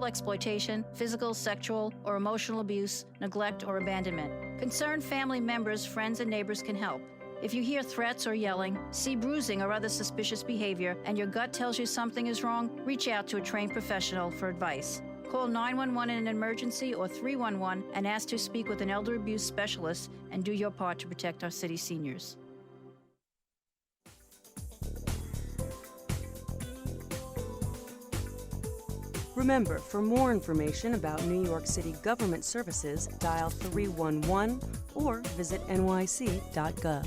exploitation, physical, sexual, or emotional abuse, neglect, or abandonment. Concerned family members, friends, and neighbors can help. If you hear threats or yelling, see bruising or other suspicious behavior, and your gut tells you something is wrong, reach out to a trained professional for advice. Call 911 in an emergency or 311 and ask to speak with an elder abuse specialist and do your part to protect our city seniors. Remember, for more information about New York City government services, dial 311 or visit nyc.gov.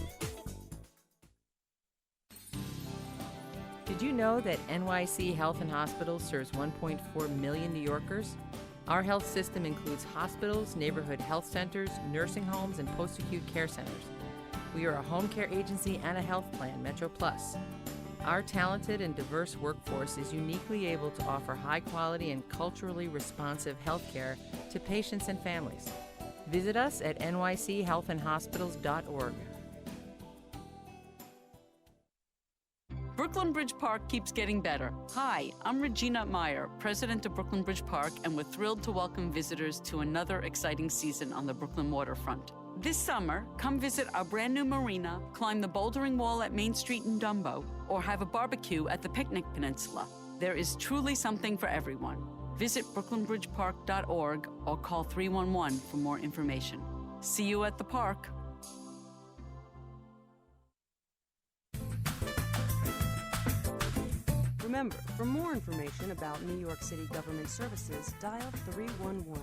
Did you know that NYC Health and Hospitals serves 1.4 million New Yorkers? Our health system includes hospitals, neighborhood health centers, nursing homes, and post-acute care centers. We are a home care agency and a health plan, Metro Plus. Our talented and diverse workforce is uniquely able to offer high-quality and culturally responsive health care to patients and families. Visit us at nychealthandhospitals.org. Brooklyn Bridge Park keeps getting better. Hi, I'm Regina Meyer, president of Brooklyn Bridge Park, and we're thrilled to welcome visitors to another exciting season on the Brooklyn waterfront. This summer, come visit our brand new marina, climb the bouldering wall at Main Street in Dumbo, or have a barbecue at the Picnic Peninsula. There is truly something for everyone. Visit brooklynbridgepark.org or call 311 for more information. See you at the park. Remember, for more information about New York City government services, dial 311.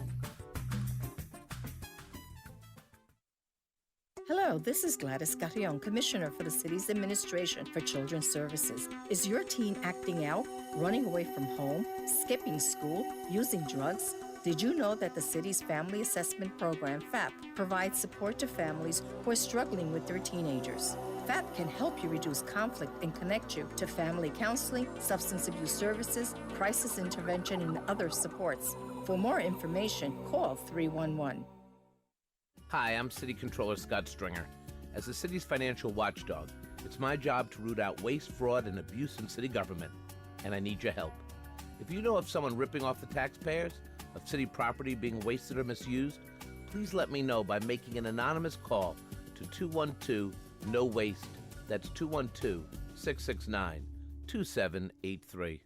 Hello, this is Gladys Carrion, Commissioner for the City's Administration for Children's Services. Is your teen acting out, running away from home, skipping school, using drugs? Did you know that the city's Family Assessment Program, FAP, provides support to families who are struggling with their teenagers? FAP can help you reduce conflict and connect you to family counseling, substance abuse services, crisis intervention, and other supports. For more information, call 311. Hi, I'm City Controller Scott Stringer. As the city's financial watchdog, it's my job to root out waste, fraud, and abuse in city government, and I need your help. If you know of someone ripping off the taxpayers, of city property being wasted or misused, please let me know by making an anonymous call to 212-NO-WASTE. That's 212-669-2783.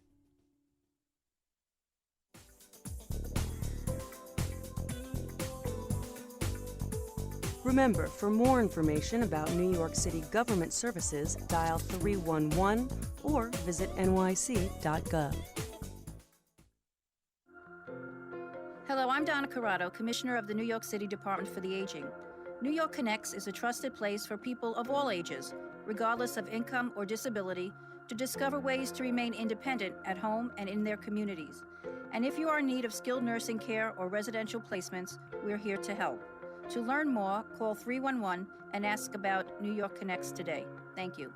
Remember, for more information about New York City government services, dial 311 or visit nyc.gov. Hello, I'm Donna Corrado, Commissioner of the New York City Department for the Aging. New York Connects is a trusted place for people of all ages, regardless of income or disability, to discover ways to remain independent at home and in their communities. And if you are in need of skilled nursing care or residential placements, we're here to help. To learn more, call 311 and ask about New York Connects today. Thank you.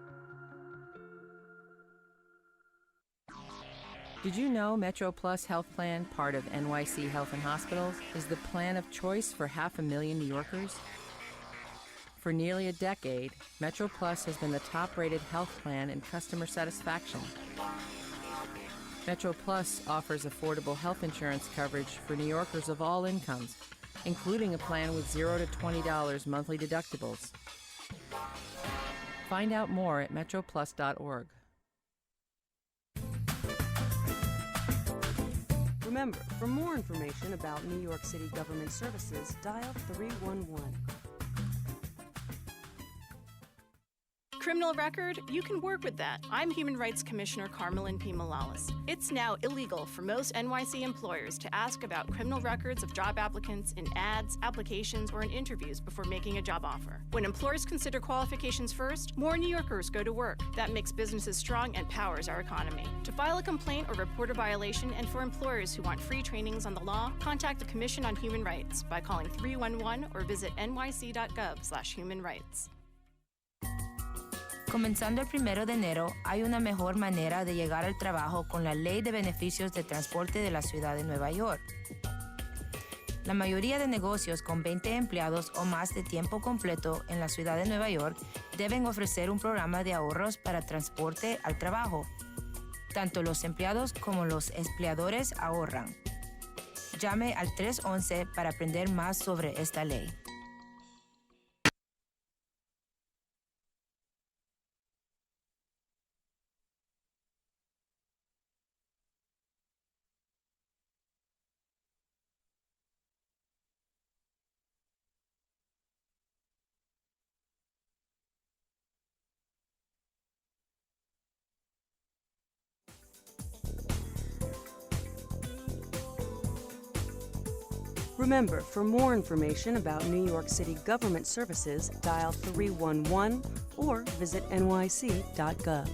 Did you know Metro Plus Health Plan, part of NYC Health and Hospitals, is the plan of choice for 500,000 New Yorkers? For nearly a decade, Metro Plus has been the top-rated health plan in customer satisfaction. Metro Plus offers affordable health insurance coverage for New Yorkers of all incomes, including a plan with $0 to $20 monthly deductibles. Find out more at metroplus.org. Remember, for more information about New York City government services, dial 311. Criminal record, you can work with that. I'm Human Rights Commissioner Carmelyn P. Morales. It's now illegal for most NYC employers to ask about criminal records of job applicants in ads, applications, or in interviews before making a job offer. When employers consider qualifications first, more New Yorkers go to work. That makes businesses strong and powers our economy. To file a complaint or report a violation, and for employers who want free trainings on the law, contact the Commission on Human Rights by calling 311 or visit nyc.gov/humanrights. Comenzando el 1 de enero, hay una mejor manera de llegar al trabajo con la Ley de Beneficios de Transporte de la Ciudad de Nueva York. La mayoría de negocios con 20 empleados o más de tiempo completo en la Ciudad de Nueva York deben ofrecer un programa de ahorros para transporte al trabajo. Tanto los empleados como los empleadores ahorran. llame al 311 para aprender más sobre esta ley. Remember, for more information about New York City government services, dial 311 or visit nyc.gov.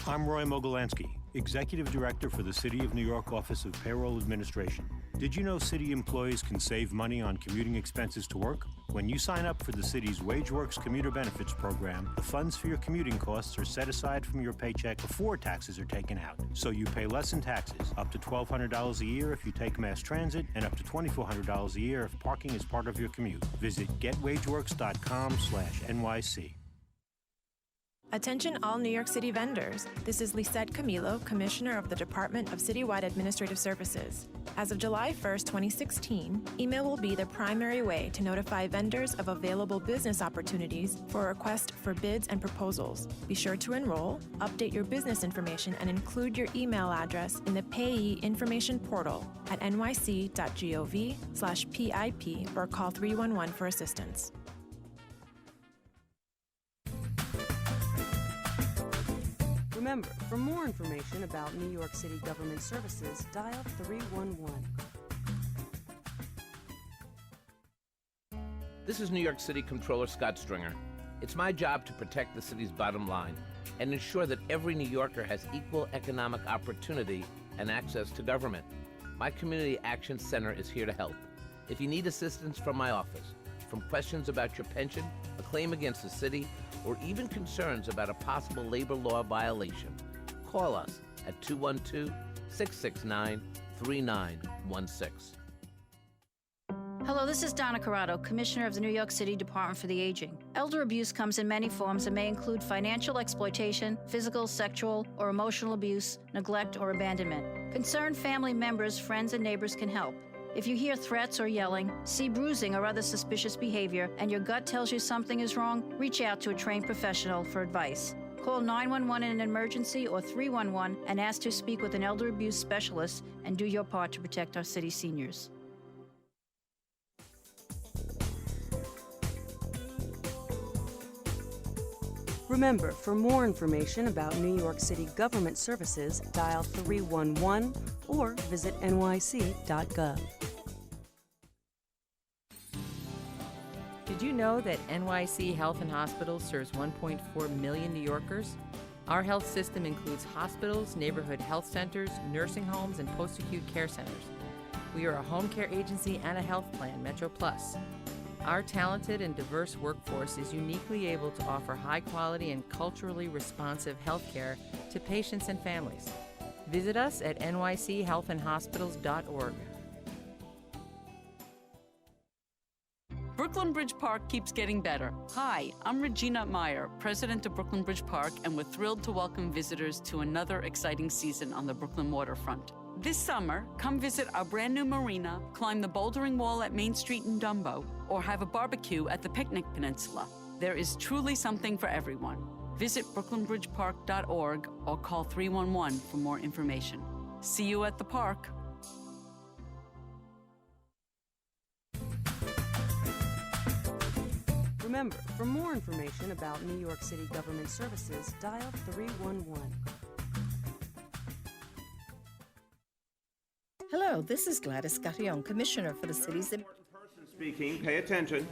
I'm Roy Mogolansky, Executive Director for the City of New York Office of Payroll Administration. Did you know city employees can save money on commuting expenses to work? When you sign up for the city's WageWorks Commuter Benefits Program, the funds for your commuting costs are set aside from your paycheck before taxes are taken out. So you pay less in taxes, up to $1,200 a year if you take mass transit, and up to $2,400 a year if parking is part of your commute. Visit getwageworks.com/NYC. Attention all New York City vendors. This is Lisette Camilo, Commissioner of the Department of Citywide Administrative Services. As of July 1st, 2016, email will be the primary way to notify vendors of available business opportunities for a request for bids and proposals. Be sure to enroll, update your business information, and include your email address in the Payee Information Portal at nyc.gov/PIP or call 311 for assistance. Remember, for more information about New York City government services, dial 311. This is New York City Comptroller Scott Stringer. It's my job to protect the city's bottom line and ensure that every New Yorker has equal economic opportunity and access to government. My Community Action Center is here to help. If you need assistance from my office, from questions about your pension, a claim against the city, or even concerns about a possible labor law violation, call us at 212-669-3916. Hello, this is Donna Corrado, Commissioner of the New York City Department for the Aging. Elder abuse comes in many forms and may include financial exploitation, physical, sexual, or emotional abuse, neglect, or abandonment. Concerned family members, friends, and neighbors can help. If you hear threats or yelling, see bruising or other suspicious behavior, and your gut tells you something is wrong, reach out to a trained professional for advice. Call 911 in an emergency or 311 and ask to speak with an elder abuse specialist and do your part to protect our city seniors. Remember, for more information about New York City government services, dial 311 or visit nyc.gov. Did you know that NYC Health and Hospitals serves 1.4 million New Yorkers? Our health system includes hospitals, neighborhood health centers, nursing homes, and post-acute care centers. We are a home care agency and a health plan, Metro Plus. Our talented and diverse workforce is uniquely able to offer high-quality and culturally responsive health care to patients and families. Visit us at nychealthandhospitals.org. Brooklyn Bridge Park keeps getting better. Hi, I'm Regina Meyer, President of Brooklyn Bridge Park, and we're thrilled to welcome visitors to another exciting season on the Brooklyn waterfront. This summer, come visit our brand new marina, climb the bouldering wall at Main Street in Dumbo, or have a barbecue at the Picnic Peninsula. There is truly something for everyone. Visit brooklynbridgepark.org or call 311 for more information. See you at the park. Remember, for more information about New York City government services, dial 311. Hello, this is Gladys Carrion, Commissioner for the city's... Speaking, pay attention.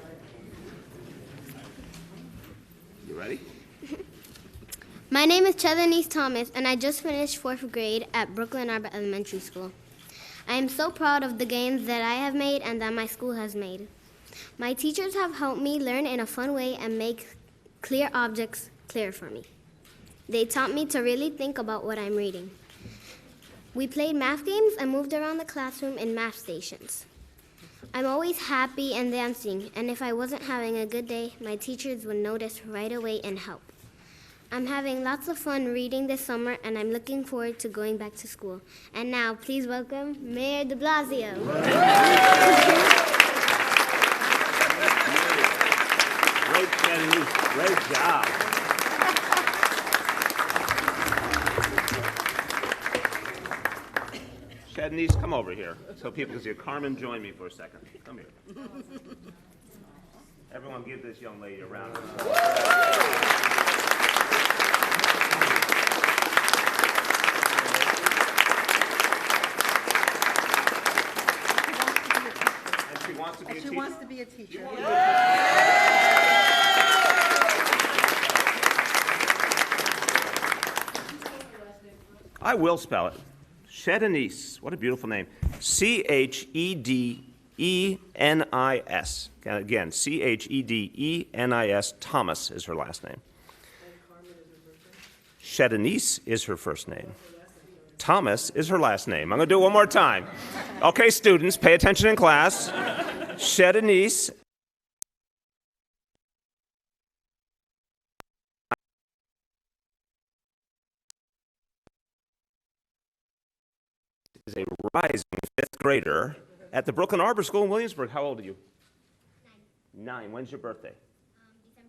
You ready? My name is Chellenise Thomas, and I just finished 4th grade at Brooklyn Arbor Elementary School. I am so proud of the gains that I have made and that my school has made. My teachers have helped me learn in a fun way and make clear objects clear for me. They taught me to really think about what I'm reading. We played math games and moved around the classroom in math stations. I'm always happy and dancing, and if I wasn't having a good day, my teachers would notice right away and help. I'm having lots of fun reading this summer, and I'm looking forward to going back to school. And now, please welcome Mayor de Blasio. Great, Kennedy. Great job. Shadnise, come over here so people can see you. Carmen, join me for a second. Come here. Everyone give this young lady a round of applause. And she wants to be a teacher. She wants to be a teacher. I will spell it. Shedenice. What a beautiful name. C-H-E-D-E-N-I-S. Again, C-H-E-D-E-N-I-S. Thomas is her last name. Shedenice is her first name. Thomas is her last name. I'm going to do it one more time. Okay, students, pay attention in class. Shedenice. Is a rising fifth grader at the Brooklyn Arbor School in Williamsburg. How old are you? 9. When's your birthday? December 10th.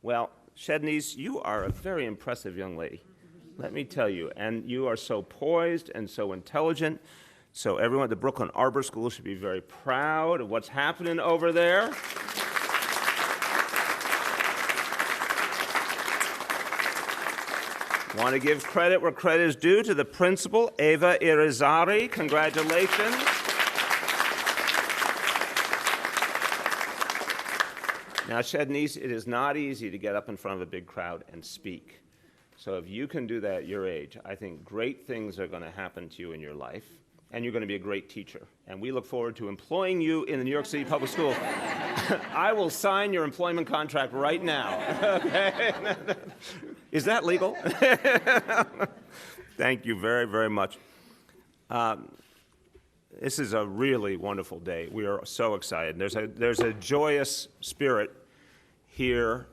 Well, Shednice, you are a very impressive young lady. Let me tell you, and you are so poised and so intelligent. So everyone at the Brooklyn Arbor School should be very proud of what's happening over there. Want to give credit where credit is due to the principal, Eva Irizarry. Congratulations. Now, Shednice, it is not easy to get up in front of a big crowd and speak. So if you can do that at your age, I think great things are going to happen to you in your life, and you're going to be a great teacher. And we look forward to employing you in the New York City Public Schools. I will sign your employment contract right now. Okay? Is that legal? Thank you very, very much. This is a really wonderful day. We are so excited. There's a joyous spirit here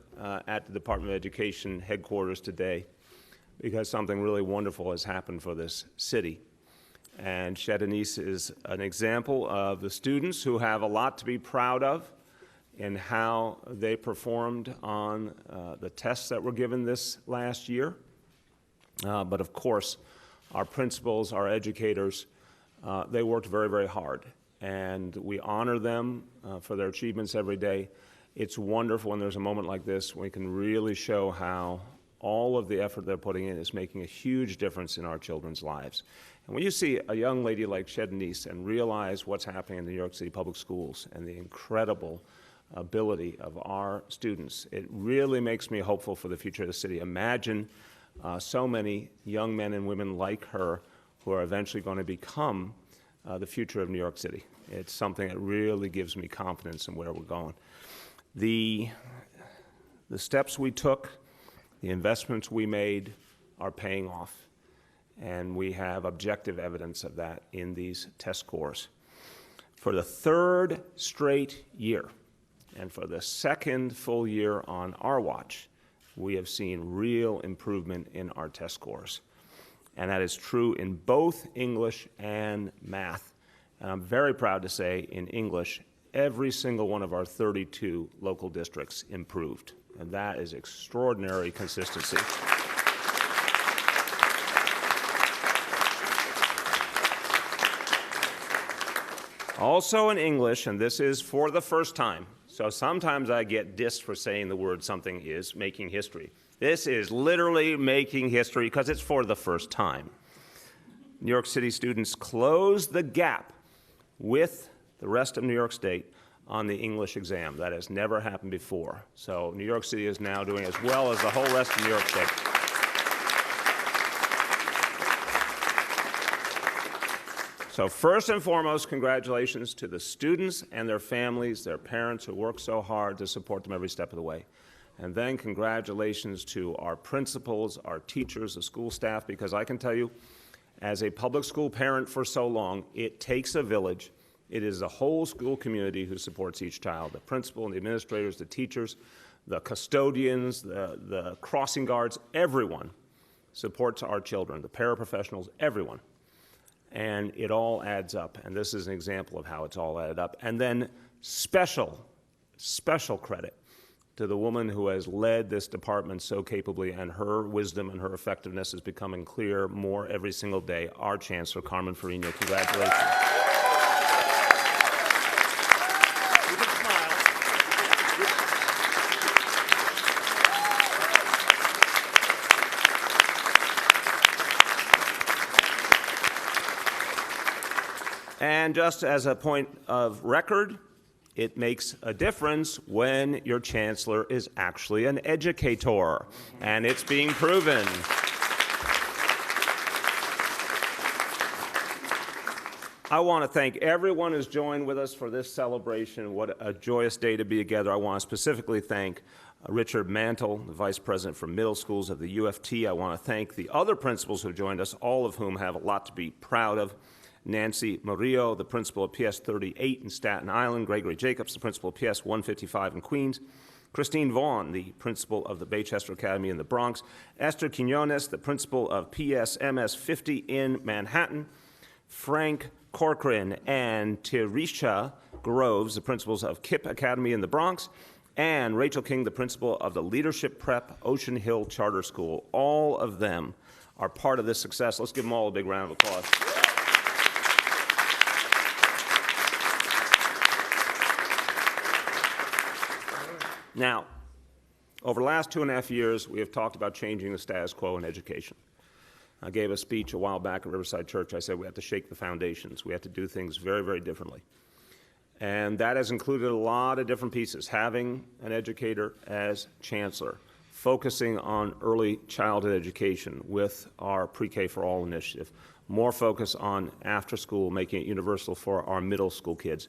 at the Department of Education headquarters today because something really wonderful has happened for this city. And Shedenice is an example of the students who have a lot to be proud of in how they performed on the tests that were given this last year. But of course, our principals, our educators, they worked very, very hard. And we honor them for their achievements every day. It's wonderful when there's a moment like this when we can really show how all of the effort they're putting in is making a huge difference in our children's lives. And when you see a young lady like Shedenice and realize what's happening in the New York City Public Schools and the incredible ability of our students, it really makes me hopeful for the future of the city. Imagine so many young men and women like her who are eventually going to become the future of New York City. It's something that really gives me confidence in where we're going. The steps we took, the investments we made are paying off, and we have objective evidence of that in these test scores. For the third straight year, and for the second full year on our watch, we have seen real improvement in our test scores. And that is true in both English and math. And I'm very proud to say in English, every single one of our 32 local districts improved. And that is extraordinary consistency. Also in English, and this is for the first time, so sometimes I get dissed for saying the word something is making history. This is literally making history because it's for the first time. New York City students closed the gap with the rest of New York State on the English exam. That has never happened before. So New York City is now doing as well as the whole rest of New York State. So first and foremost, congratulations to the students and their families, their parents who work so hard to support them every step of the way. And then congratulations to our principals, our teachers, the school staff, because I can tell you, as a public school parent for so long, it takes a village. It is the whole school community who supports each child, the principal and the administrators, the teachers, the custodians, the crossing guards, everyone supports our children, the paraprofessionals, everyone. And it all adds up, and this is an example of how it's all added up. And then special credit to the woman who has led this department so capably, and her wisdom and her effectiveness is becoming clear more every single day, our Chancellor, Carmen Farina. Congratulations. You can smile. And just as a point of record, it makes a difference when your chancellor is actually an educator, and it's being proven. I want to thank everyone who's joined with us for this celebration. What a joyous day to be together. I want to specifically thank Richard Mantle, the Vice President for Middle Schools of the UFT. I want to thank the other principals who have joined us, all of whom have a lot to be proud of. Nancy Murillo, the principal of PS 38 in Staten Island, Gregory Jacobs, the principal of PS 155 in Queens, Christine Vaughn, the principal of the Baychester Academy in the Bronx, Esther Quinones, the principal of PS MS 50 in Manhattan, Frank Corcoran and Teresha Groves, the principals of KIPP Academy in the Bronx, and Rachel King, the principal of the Leadership Prep Ocean Hill Charter School. All of them are part of this success. Let's give them all a big round of applause. Now, over the last 2.5 years, we have talked about changing the status quo in education. I gave a speech a while back at Riverside Church. I said we have to shake the foundations. We have to do things very, very differently. And that has included a lot of different pieces. Having an educator as chancellor, focusing on early childhood education with our Pre-K for All initiative, more focus on after school, making it universal for our middle school kids.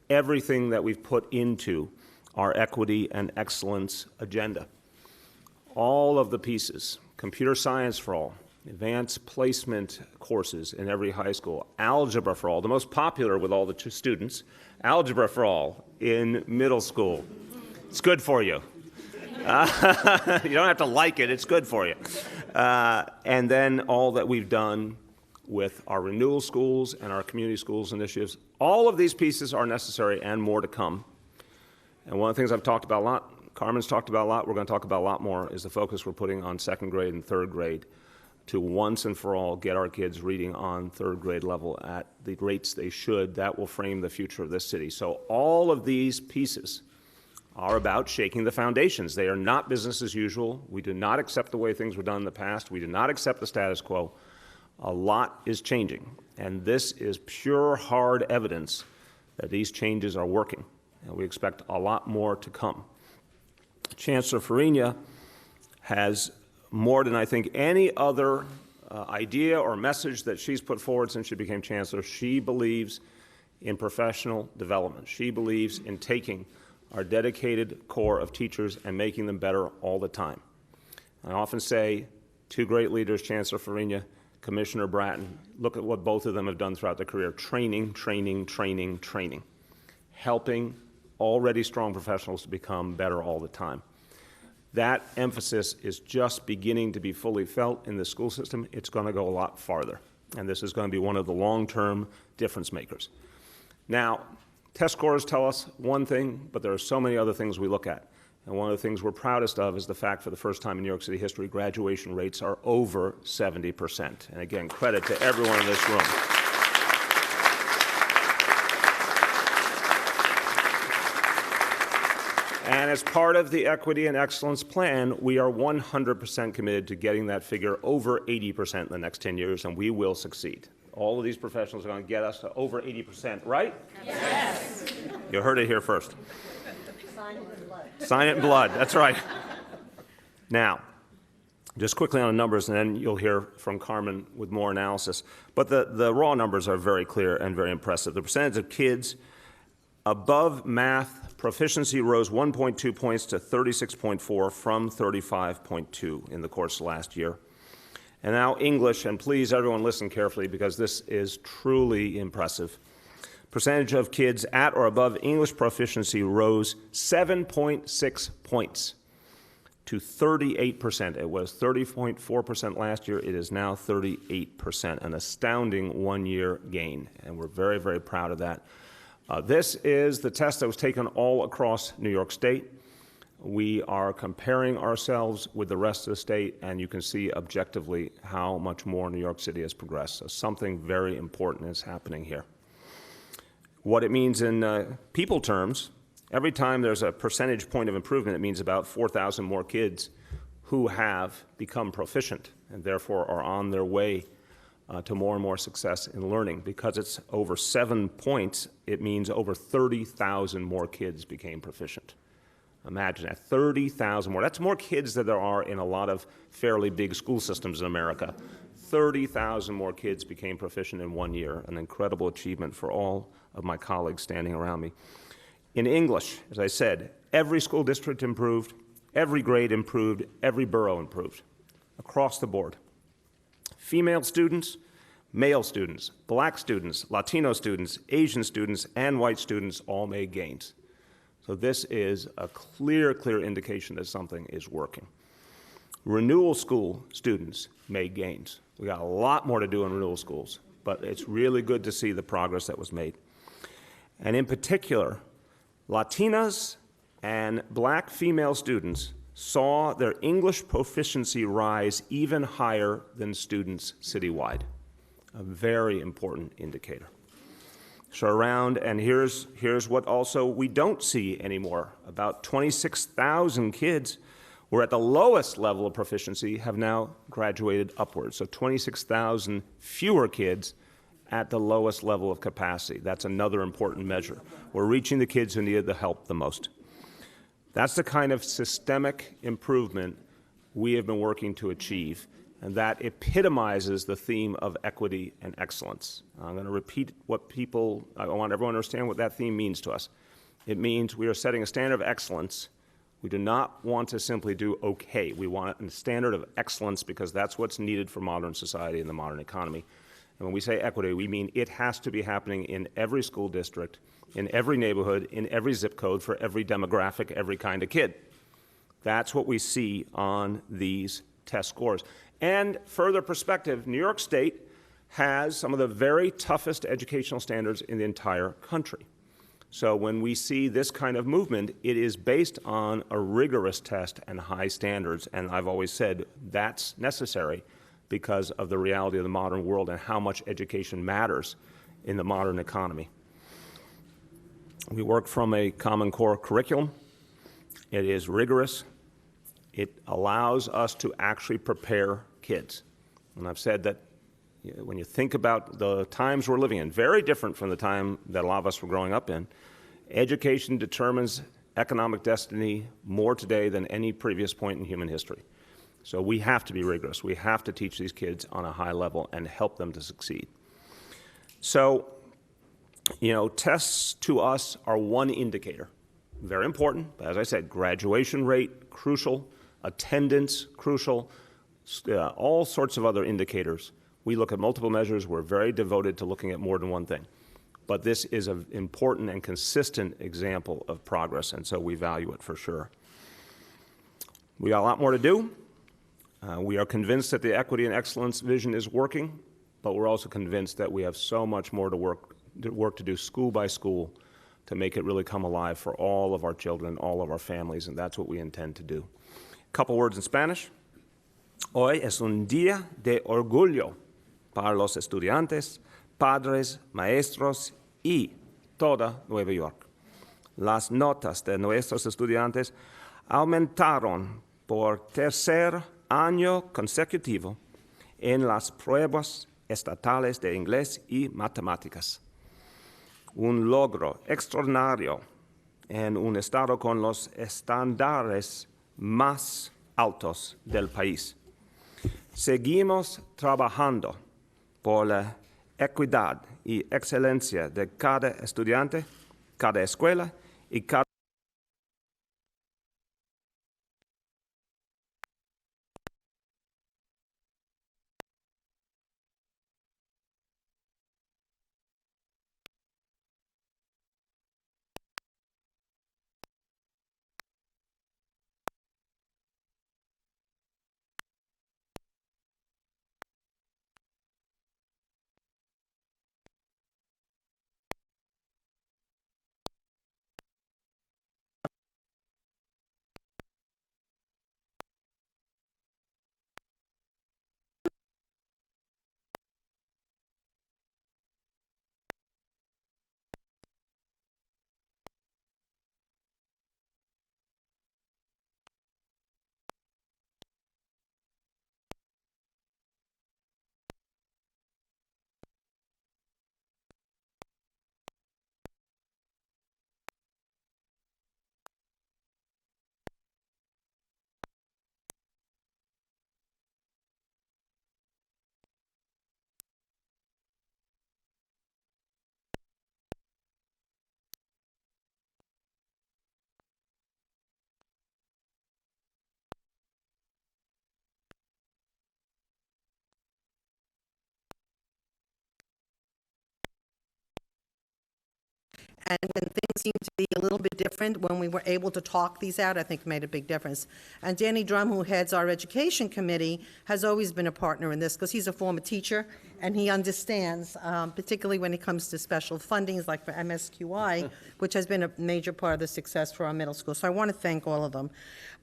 Everything that we've put into our equity and excellence agenda. All of the pieces, computer science for all, advanced placement courses in every high school, algebra for all, the most popular with all the students, algebra for all in middle school. It's good for you. You don't have to like it, it's good for you. And then all that we've done with our renewal schools and our community schools initiatives. All of these pieces are necessary and more to come. And one of the things I've talked about a lot, Carmen's talked about a lot, we're going to talk about a lot more, is the focus we're putting on second grade and third grade to once and for all get our kids reading on third grade level at the rates they should. That will frame the future of this city. So all of these pieces are about shaking the foundations. They are not business as usual. We do not accept the way things were done in the past. We do not accept the status quo. A lot is changing. And this is pure, hard evidence that these changes are working. And we expect a lot more to come. Chancellor Farina has more than I think any other idea or message that she's put forward since she became chancellor. She believes in professional development. She believes in taking our dedicated core of teachers and making them better all the time. I often say, two great leaders, Chancellor Farina, Commissioner Bratton, look at what both of them have done throughout their career. Training, training, training, training. Helping already strong professionals to become better all the time. That emphasis is just beginning to be fully felt in the school system. It's going to go a lot farther, and this is going to be one of the long-term difference makers. Now, test scores tell us one thing, but there are so many other things we look at. And one of the things we're proudest of is the fact for the first time in New York City history, graduation rates are over 70%. And again, credit to everyone in this room. And as part of the Equity and Excellence Plan, we are 100% committed to getting that figure over 80% in the next 10 years, and we will succeed. All of these professionals are going to get us to over 80%, right? Yes. You heard it here first. Sign it in blood. Sign it in blood, that's right. Now, just quickly on the numbers, and then you'll hear from Carmen with more analysis. But the raw numbers are very clear and very impressive. The percentage of kids above math proficiency rose 1.2 points to 36.4 from 35.2 in the course of last year. And now English, and please everyone listen carefully because this is truly impressive. Percentage of kids at or above English proficiency rose 7.6 points to 38%. It was 30.4% last year. It is now 38%, an astounding one-year gain, and we're very, very proud of that. This is the test that was taken all across New York State. We are comparing ourselves with the rest of the state, and you can see objectively how much more New York City has progressed. So something very important is happening here. What it means in people terms, every time there's a percentage point of improvement, it means about 4,000 more kids who have become proficient and therefore are on their way to more and more success in learning. Because it's over 7 points, it means over 30,000 more kids became proficient. Imagine that, 30,000 more. That's more kids than there are in a lot of fairly big school systems in America. 30,000 more kids became proficient in 1 year, an incredible achievement for all of my colleagues standing around me. In English, as I said, every school district improved, every grade improved, every borough improved, across the board. Female students, male students, black students, Latino students, Asian students, and white students all made gains. So this is a clear indication that something is working. Renewal school students made gains. We got a lot more to do in renewal schools, but it's really good to see the progress that was made. And in particular, Latinas and black female students saw their English proficiency rise even higher than students citywide. A very important indicator. So around, and here's what also we don't see anymore. About 26,000 kids were at the lowest level of proficiency have now graduated upwards. So 26,000 fewer kids at the lowest level of capacity. That's another important measure. We're reaching the kids who needed the help the most. That's the kind of systemic improvement we have been working to achieve, and that epitomizes the theme of equity and excellence. I'm going to repeat I want everyone to understand what that theme means to us. It means we are setting a standard of excellence. We do not want to simply do okay. We want a standard of excellence because that's what's needed for modern society and the modern economy. And when we say equity, we mean it has to be happening in every school district, in every neighborhood, in every zip code, for every demographic, every kind of kid. That's what we see on these test scores. And further perspective, New York State has some of the very toughest educational standards in the entire country. So when we see this kind of movement, it is based on a rigorous test and high standards. And I've always said that's necessary because of the reality of the modern world and how much education matters in the modern economy. We work from a Common Core curriculum. It is rigorous. It allows us to actually prepare kids. And I've said that when you think about the times we're living in, very different from the time that a lot of us were growing up in, education determines economic destiny more today than any previous point in human history. So we have to be rigorous. We have to teach these kids on a high level and help them to succeed. So, tests to us are one indicator. Very important, but as I said, graduation rate, crucial, attendance, crucial, all sorts of other indicators. We look at multiple measures. We're very devoted to looking at more than one thing. But this is an important and consistent example of progress, and so we value it for sure. We got a lot more to do. We are convinced that the equity and excellence vision is working, but we're also convinced that we have so much more to work to do school by school to make it really come alive for all of our children, all of our families, and that's what we intend to do. A couple words in Spanish. Hoy es un día de orgullo para los estudiantes, padres, maestros y toda Nueva York. Las notas de nuestros estudiantes aumentaron por tercer año consecutivo en las pruebas estatales de inglés y matemáticas. Un logro extraordinario en un estado con los estándares más altos del país. Seguimos trabajando por la equidad y excelencia de cada estudiante, cada escuela y cada And when things seemed to be a little bit different, when we were able to talk these out, I think made a big difference. And Danny Drum, who heads our education committee, has always been a partner in this because he's a former teacher and he understands, particularly when it comes to special fundings like for MSQI, which has been a major part of the success for our middle school. So I want to thank all of them.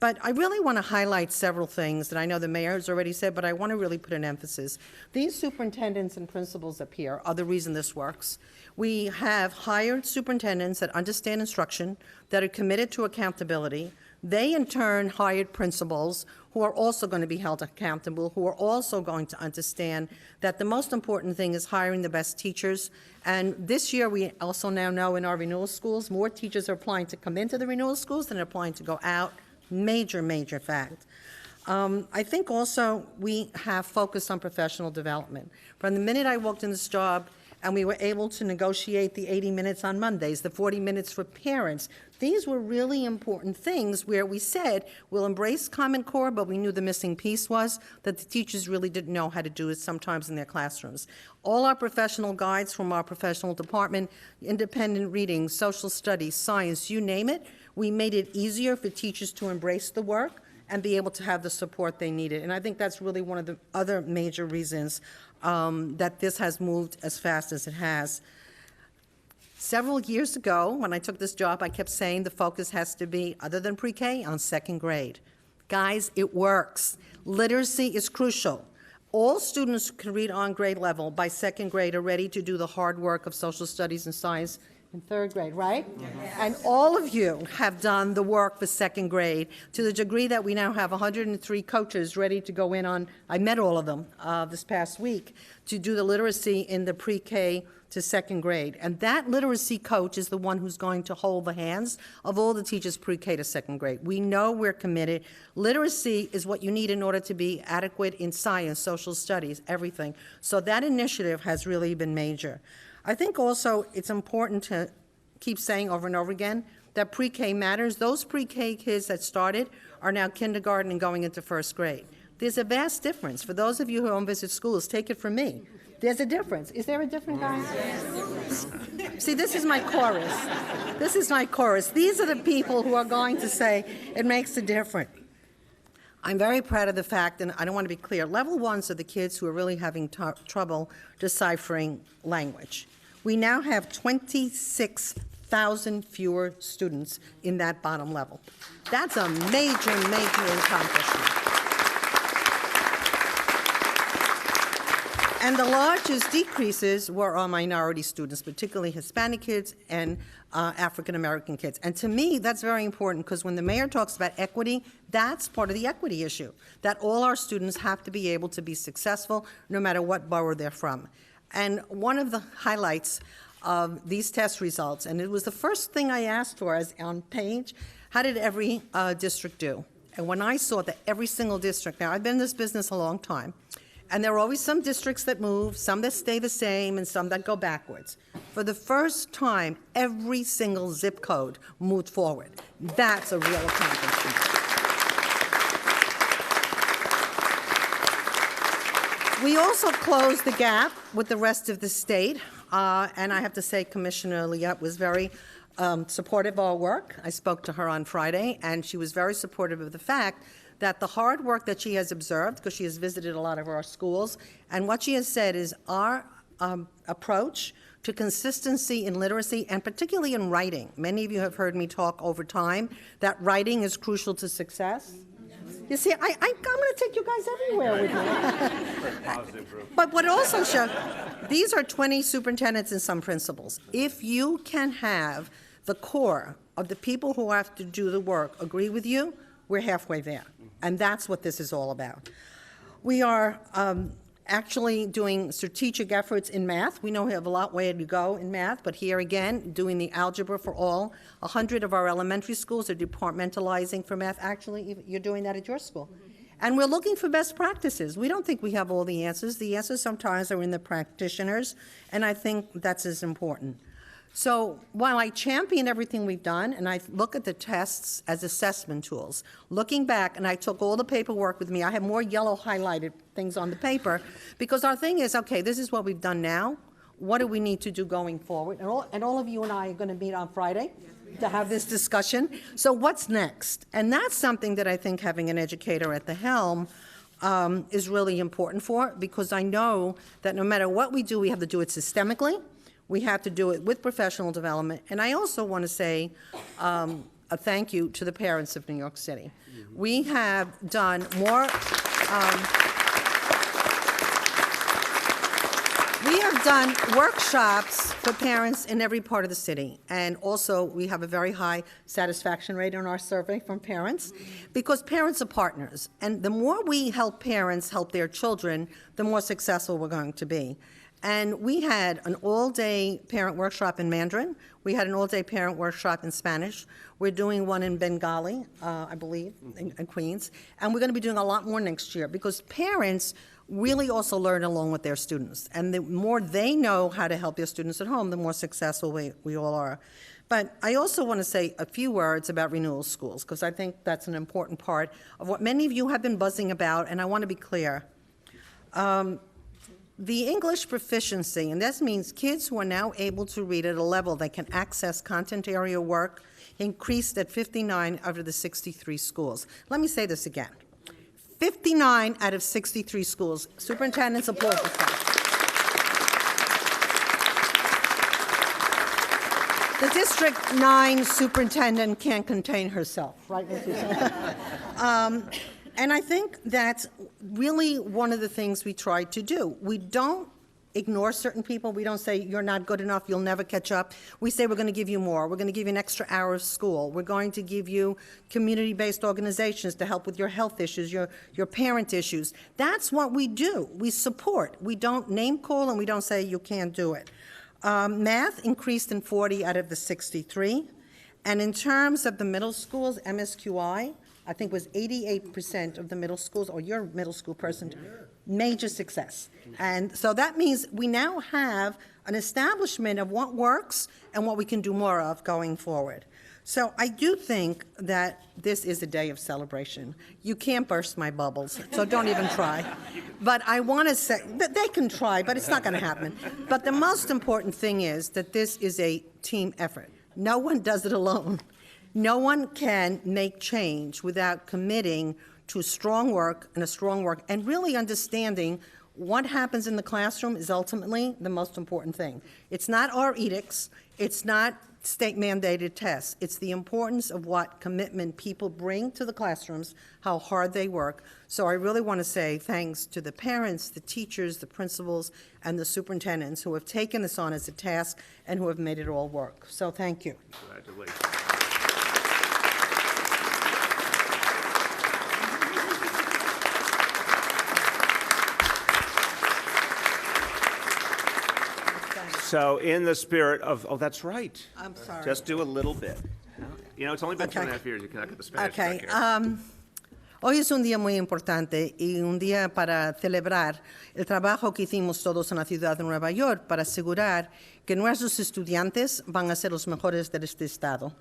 But I really want to highlight several things that I know the mayor has already said, but I want to really put an emphasis. These superintendents and principals up here are the reason this works. We have hired superintendents that understand instruction, that are committed to accountability. They, in turn, hired principals who are also going to be held accountable, who are also going to understand that the most important thing is hiring the best teachers. And this year, we also now know in our renewal schools, more teachers are applying to come into the renewal schools than applying to go out. Major, major fact. I think also we have focused on professional development. From the minute I walked in this job, and we were able to negotiate the 80 minutes on Mondays, the 40 minutes for parents. These were really important things where we said we'll embrace Common Core, but we knew the missing piece was that the teachers really didn't know how to do it sometimes in their classrooms. All our professional guides from our professional department, independent reading, social studies, science, you name it, we made it easier for teachers to embrace the work and be able to have the support they needed. And I think that's really one of the other major reasons that this has moved as fast as it has. Several years ago, when I took this job, I kept saying the focus has to be, other than pre-K, on second grade. Guys, it works. Literacy is crucial. All students who can read on grade level by second grade are ready to do the hard work of social studies and science in third grade, right? Yes. And all of you have done the work for second grade to the degree that we now have 103 coaches ready to go in on, I met all of them this past week, to do the literacy in the pre-K to second grade. And that literacy coach is the one who's going to hold the hands of all the teachers pre-K to second grade. We know we're committed. Literacy is what you need in order to be adequate in science, social studies, everything. So that initiative has really been major. I think also it's important to keep saying over and over again that pre-K matters. Those pre-K kids that started are now kindergarten and going into first grade. There's a vast difference. For those of you who don't visit schools, take it from me. There's a difference. Is there a difference, guys? Yes. See, this is my chorus. This is my chorus. These are the people who are going to say it makes a difference. I'm very proud of the fact, and I don't want to be clear, level ones are the kids who are really having trouble deciphering language. We now have 26,000 fewer students in that bottom level. That's a major, major accomplishment. And the largest decreases were on minority students, particularly Hispanic kids and African-American kids. And to me, that's very important because when the mayor talks about equity, that's part of the equity issue, that all our students have to be able to be successful no matter what borough they're from. And one of the highlights of these test results, and it was the first thing I asked for as on page, how did every district do? And when I saw that every single district, now I've been in this business a long time, and there are always some districts that move, some that stay the same, and some that go backwards. For the first time, every single zip code moved forward. That's a real accomplishment. We also closed the gap with the rest of the state, and I have to say Commissioner Liette was very supportive of our work. I spoke to her on Friday, and she was very supportive of the fact that the hard work that she has observed, because she has visited a lot of our schools, and what she has said is our approach to consistency in literacy, and particularly in writing. Many of you have heard me talk over time that writing is crucial to success. You see, I'm going to take you guys everywhere with me. But what also shows, these are 20 superintendents and some principals. If you can have the core of the people who have to do the work agree with you, we're halfway there. And that's what this is all about. We are actually doing strategic efforts in math. We know we have a lot way to go in math, but here again, doing the algebra for all. 100 of our elementary schools are departmentalizing for math. Actually, you're doing that at your school. And we're looking for best practices. We don't think we have all the answers. The answers sometimes are in the practitioners, and I think that's as important. So while I champion everything we've done, and I look at the tests as assessment tools, looking back, and I took all the paperwork with me, I have more yellow highlighted things on the paper, because our thing is, okay, this is what we've done now. what do we need to do going forward? And all of you and I are going to meet on Friday to have this discussion. So what's next? And that's something that I think having an educator at the helm is really important for, because I know that no matter what we do, we have to do it systemically. We have to do it with professional development. And I also want to say a thank you to the parents of New York City. We have done more. We have done workshops for parents in every part of the city. And also, we have a very high satisfaction rate on our survey from parents, because parents are partners. And the more we help parents help their children, the more successful we're going to be. And we had an all-day parent workshop in Mandarin. We had an all-day parent workshop in Spanish. We're doing one in Bengali, I believe, in Queens. And we're going to be doing a lot more next year, because parents really also learn along with their students. And the more they know how to help their students at home, the more successful we all are. But I also want to say a few words about renewal schools, because I think that's an important part of what many of you have been buzzing about, and I want to be clear. The English proficiency, and this means kids who are now able to read at a level that can access content area work, increased at 59 out of the 63 schools. Let me say this again. 59 out of 63 schools. Superintendent's applause for that. The District 9 superintendent can't contain herself, right? And I think that's really one of the things we try to do. We don't ignore certain people. We don't say, you're not good enough, you'll never catch up. We say, we're going to give you more. We're going to give you an extra hour of school. We're going to give you community-based organizations to help with your health issues, your parent issues. That's what we do. We support. We don't name call, and we don't say you can't do it. Math increased in 40 out of the 63. And in terms of the middle schools, MSQI, I think was 88% of the middle schools, or your middle school person, major success. And so that means we now have an establishment of what works and what we can do more of going forward. So I do think that this is a day of celebration. You can't burst my bubbles, so don't even try. But I want to say, that they can try, but it's not going to happen. But the most important thing is that this is a team effort. No one does it alone. No one can make change without committing to strong work and really understanding what happens in the classroom is ultimately the most important thing. It's not our edicts. It's not state-mandated tests. It's the importance of what commitment people bring to the classrooms, how hard they work. So I really want to say thanks to the parents, the teachers, the principals, and the superintendents who have taken this on as a task and who have made it all work. So thank you. Congratulations. So in the spirit of, oh, that's right. I'm sorry. Just do a little bit. You know, it's only been 2.5 years. You cannot get the Spanish Okay. back here. Hoy es un día muy importante y un día para celebrar el trabajo que hicimos todos en la ciudad de Nueva York para asegurar que nuestros estudiantes van a ser los mejores de este estado.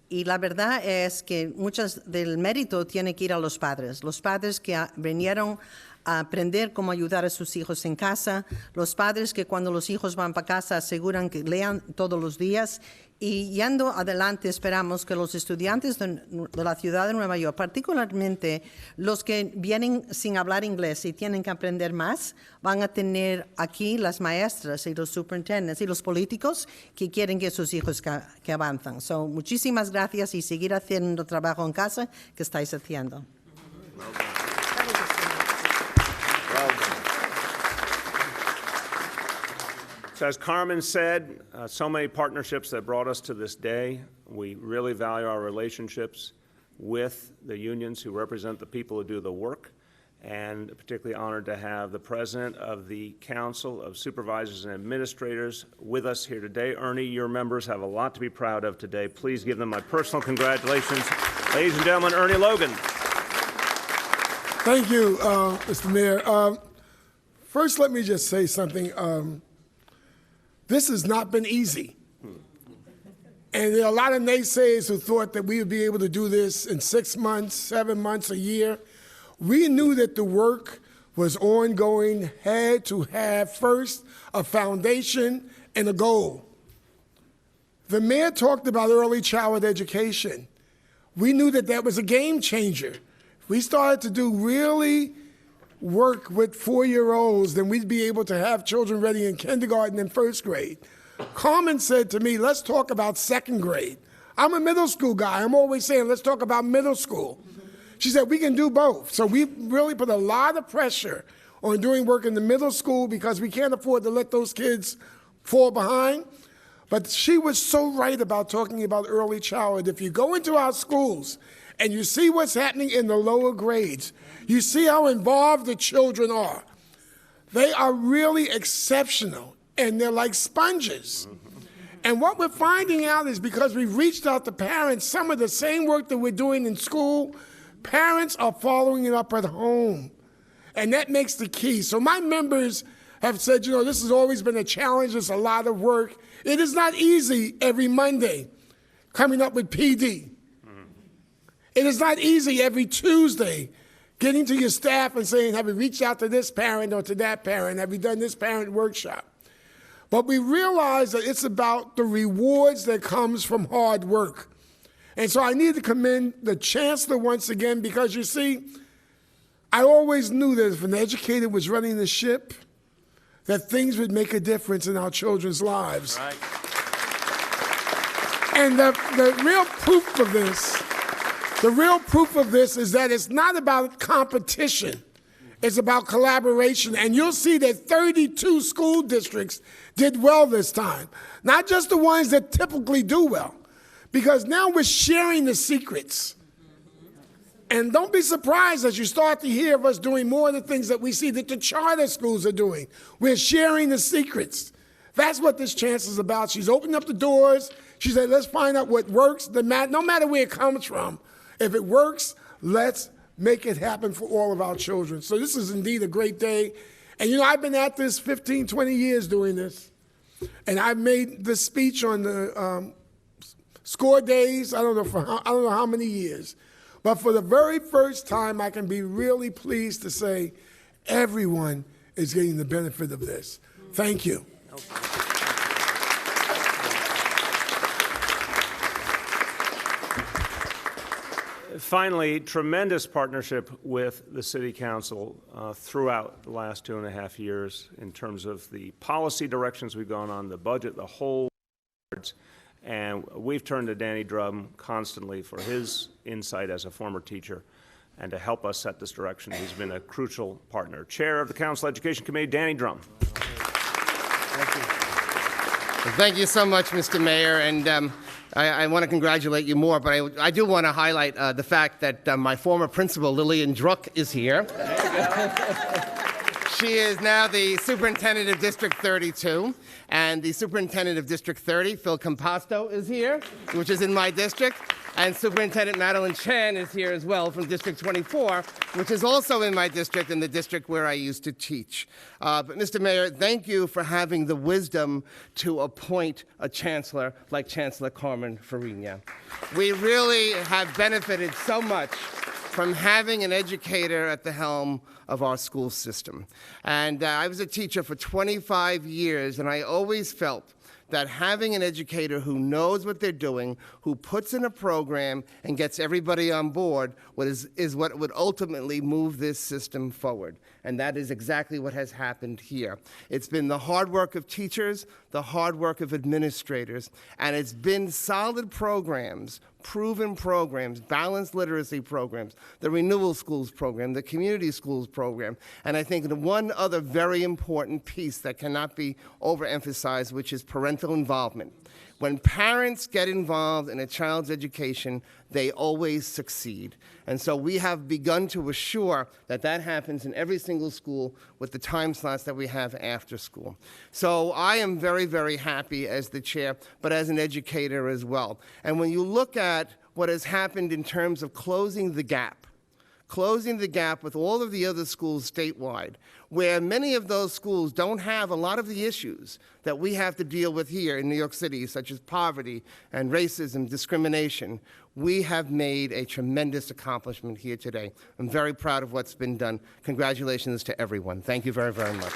Y la verdad es que muchos del mérito tiene que ir a los padres que vinieron a aprender cómo ayudar a sus hijos en casa, los padres que cuando los hijos van para casa aseguran que lean todos los días. Y yendo adelante, esperamos que los estudiantes de la ciudad de Nueva York, particularmente los que vienen sin hablar inglés y tienen que aprender más, van a tener aquí las maestras y los superintendentes y los políticos que quieren que sus hijos que avanzan. So, muchísimas gracias y seguir haciendo trabajo en casa que estáis haciendo. So as Carmen said, so many partnerships that brought us to this day. We really value our relationships with the unions who represent the people who do the work, and particularly honored to have the president of the Council of Supervisors and Administrators with us here today. Ernie, your members have a lot to be proud of today. Please give them my personal congratulations. Ladies and gentlemen, Ernie Logan. Thank you, Mr. Mayor. First, let me just say something. This has not been easy. And there are a lot of naysayers who thought that we would be able to do this in 6 months, 7 months, a year. We knew that the work was ongoing, had to have first a foundation and a goal. The mayor talked about early childhood education. We knew that that was a game changer. If we started to do really work with 4-year-olds, then we'd be able to have children ready in kindergarten and first grade. Carmen said to me, let's talk about second grade. I'm a middle school guy. I'm always saying, let's talk about middle school. She said, we can do both. So we really put a lot of pressure on doing work in the middle school because we can't afford to let those kids fall behind. But she was so right about talking about early childhood. If you go into our schools and you see what's happening in the lower grades, you see how involved the children are. They are really exceptional, and they're like sponges. And what we're finding out is because we've reached out to parents, some of the same work that we're doing in school, parents are following it up at home. And that makes the key. So my members have said, you know, this has always been a challenge. It's a lot of work. It is not easy every Monday coming up with PD. It is not easy every Tuesday getting to your staff and saying, have you reached out to this parent or to that parent? Have you done this parent workshop? But we realize that it's about the rewards that comes from hard work. And so I need to commend the chancellor once again because, you see, I always knew that if an educator was running the ship, that things would make a difference in our children's lives. Right. And the real proof of this is that it's not about competition. It's about collaboration. And you'll see that 32 school districts did well this time. Not just the ones that typically do well, because now we're sharing the secrets. And don't be surprised as you start to hear of us doing more of the things that we see that the charter schools are doing. We're sharing the secrets. That's what this chancellor is about. She's opened up the doors. She said, let's find out what works. No matter where it comes from, if it works, let's make it happen for all of our children. So this is indeed a great day. And, you know, I've been at this 15, 20 years doing this. And I've made this speech on the score days, I don't know how many years. But for the very first time, I can be really pleased to say everyone is getting the benefit of this. Thank you. Finally, tremendous partnership with the City Council throughout the last 2.5 years in terms of the policy directions we've gone on, the budget, the whole. And we've turned to Danny Drum constantly for his insight as a former teacher and to help us set this direction. He's been a crucial partner. Chair of the Council Education Committee, Danny Drum. Thank you. Well, thank you so much, Mr. Mayor. And I want to congratulate you more, but I do want to highlight the fact that my former principal, Lillian Druck, is here. She is now the superintendent of District 32, and the superintendent of District 30, Phil Composto, is here, which is in my district, and Superintendent Madeline Chan is here as well from District 24, which is also in my district and the district where I used to teach. But Mr. Mayor, thank you for having the wisdom to appoint a chancellor like Chancellor Carmen Farina. We really have benefited so much from having an educator at the helm of our school system. And I was a teacher for 25 years, and I always felt that having an educator who knows what they're doing, who puts in a program and gets everybody on board is what would ultimately move this system forward. And that is exactly what has happened here. It's been the hard work of teachers, the hard work of administrators, and it's been solid programs, proven programs, balanced literacy programs, the Renewal Schools program, the Community Schools program, and I think the one other very important piece that cannot be overemphasized, which is parental involvement. When parents get involved in a child's education, they always succeed. And so we have begun to assure that that happens in every single school with the time slots that we have after school. So I am very, very happy as the chair, but as an educator as well. And when you look at what has happened in terms of closing the gap closing the gap with all of the other schools statewide, where many of those schools don't have a lot of the issues that we have to deal with here in New York City, such as poverty and racism, discrimination. We have made a tremendous accomplishment here today. I'm very proud of what's been done. Congratulations to everyone. Thank you very, very much.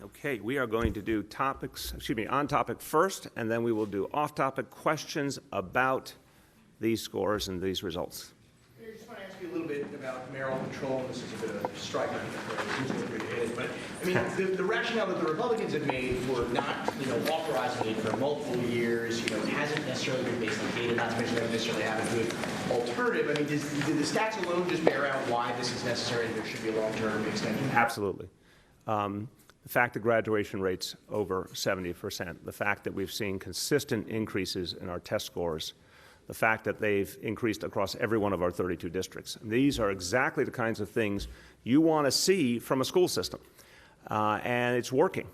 Okay, we are going to do on topic first, and then we will do off-topic questions about these scores and these results. I just want to ask you a little bit about mayoral control. This is a bit of a strike on it, but I mean, the rationale that the Republicans have made for not, authorizing it for multiple years, it hasn't necessarily been based on data, not to mention that necessarily have a good alternative. I mean, do the stats alone just bear out why this is necessary and there should be a long-term extension? Absolutely. The fact that graduation rates over 70%, the fact that we've seen consistent increases in our test scores, the fact that they've increased across every one of our 32 districts. These are exactly the kinds of things you want to see from a school system, and it's working.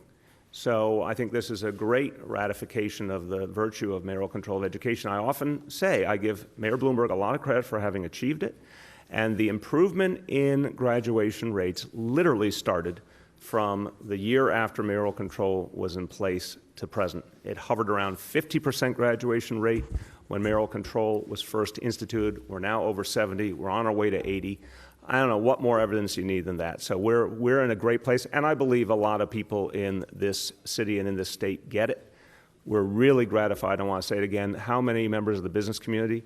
So I think this is a great ratification of the virtue of mayoral control of education. I often say I give Mayor Bloomberg a lot of credit for having achieved it, and the improvement in graduation rates literally started from the year after mayoral control was in place to present. It hovered around 50% graduation rate when mayoral control was first instituted. We're now over 70. We're on our way to 80. I don't know what more evidence you need than that. So we're in a great place, and I believe a lot of people in this city and in this state get it. We're really gratified, I want to say it again, how many members of the business community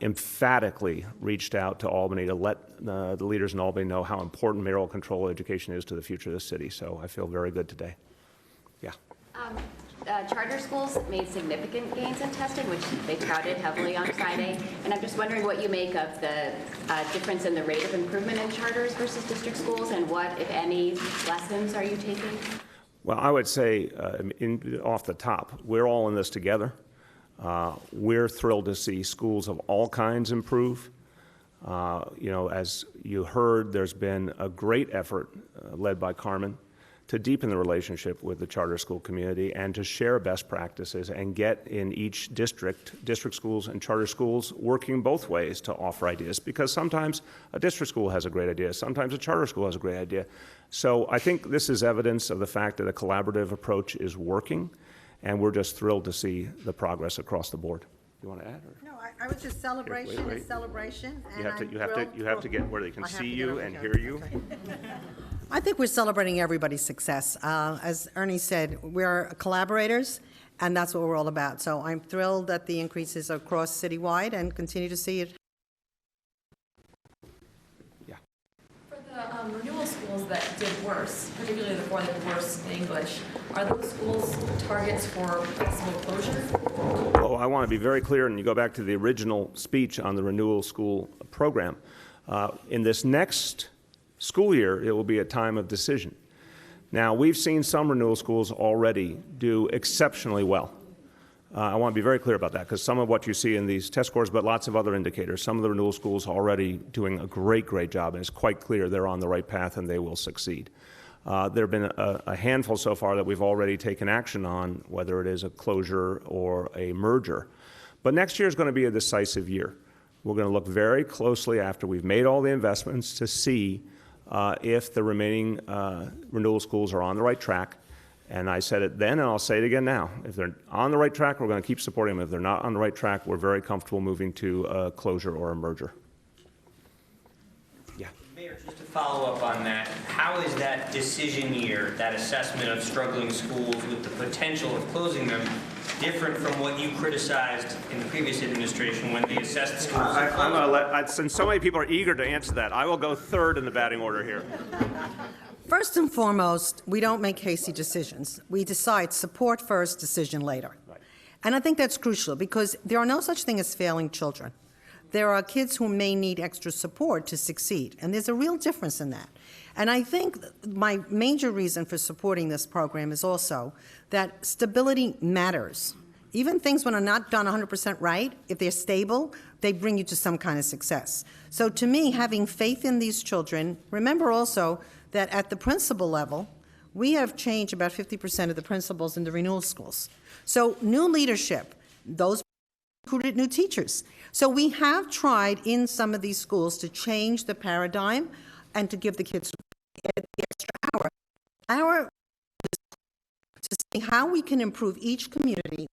emphatically reached out to Albany to let the leaders in Albany know how important mayoral control education is to the future of the city. So I feel very good today. Yeah. Charter schools made significant gains in testing, which they touted heavily on Friday. And I'm just wondering what you make of the difference in the rate of improvement in charters versus district schools, and what, if any, lessons are you taking? Well, I would say off the top, we're all in this together. We're thrilled to see schools of all kinds improve. As you heard, there's been a great effort led by Carmen to deepen the relationship with the charter school community and to share best practices and get in each district schools and charter schools working both ways to offer ideas, because sometimes a district school has a great idea, sometimes a charter school has a great idea. So I think this is evidence of the fact that a collaborative approach is working, and we're just thrilled to see the progress across the board. You want to add? Or? No, I was just celebration and celebration. You have to get where they can see you and hear you. Okay. I think we're celebrating everybody's success. As Ernie said, we're collaborators, and that's what we're all about. So I'm thrilled that the increases are across citywide and continue to see it. Yeah. For the renewal schools that did worse, particularly the four that did worse in English, are those schools targets for possible closure? Well, I want to be very clear, and you go back to the original speech on the renewal school program. In this next school year, it will be a time of decision. Now, we've seen some renewal schools already do exceptionally well. I want to be very clear about that, because some of what you see in these test scores, but lots of other indicators, some of the renewal schools already doing a great job, and it's quite clear they're on the right path and they will succeed. There have been a handful so far that we've already taken action on, whether it is a closure or a merger. But next year is going to be a decisive year. We're going to look very closely after we've made all the investments to see if the remaining renewal schools are on the right track. And I said it then, and I'll say it again now. If they're on the right track, we're going to keep supporting them. If they're not on the right track, we're very comfortable moving to a closure or a merger. Yeah. Mayor, just to follow up on that, how is that decision year, that assessment of struggling schools with the potential of closing them, different from what you criticized in the previous administration when they assessed schools? I'm going to let, since so many people are eager to answer that, I will go third in the batting order here. First and foremost, we don't make hasty decisions. We decide support first, decision later. Right. And I think that's crucial, because there are no such thing as failing children. There are kids who may need extra support to succeed, and there's a real difference in that. And I think my major reason for supporting this program is also that stability matters. Even things when are not done 100% right, if they're stable, they bring you to some kind of success. So to me, having faith in these children, remember also that at the principal level, we have changed about 50% of the principals in the renewal schools. So new leadership Those recruited new teachers. So we have tried in some of these schools to change the paradigm and to give the kids the extra hour to see how we can improve each community,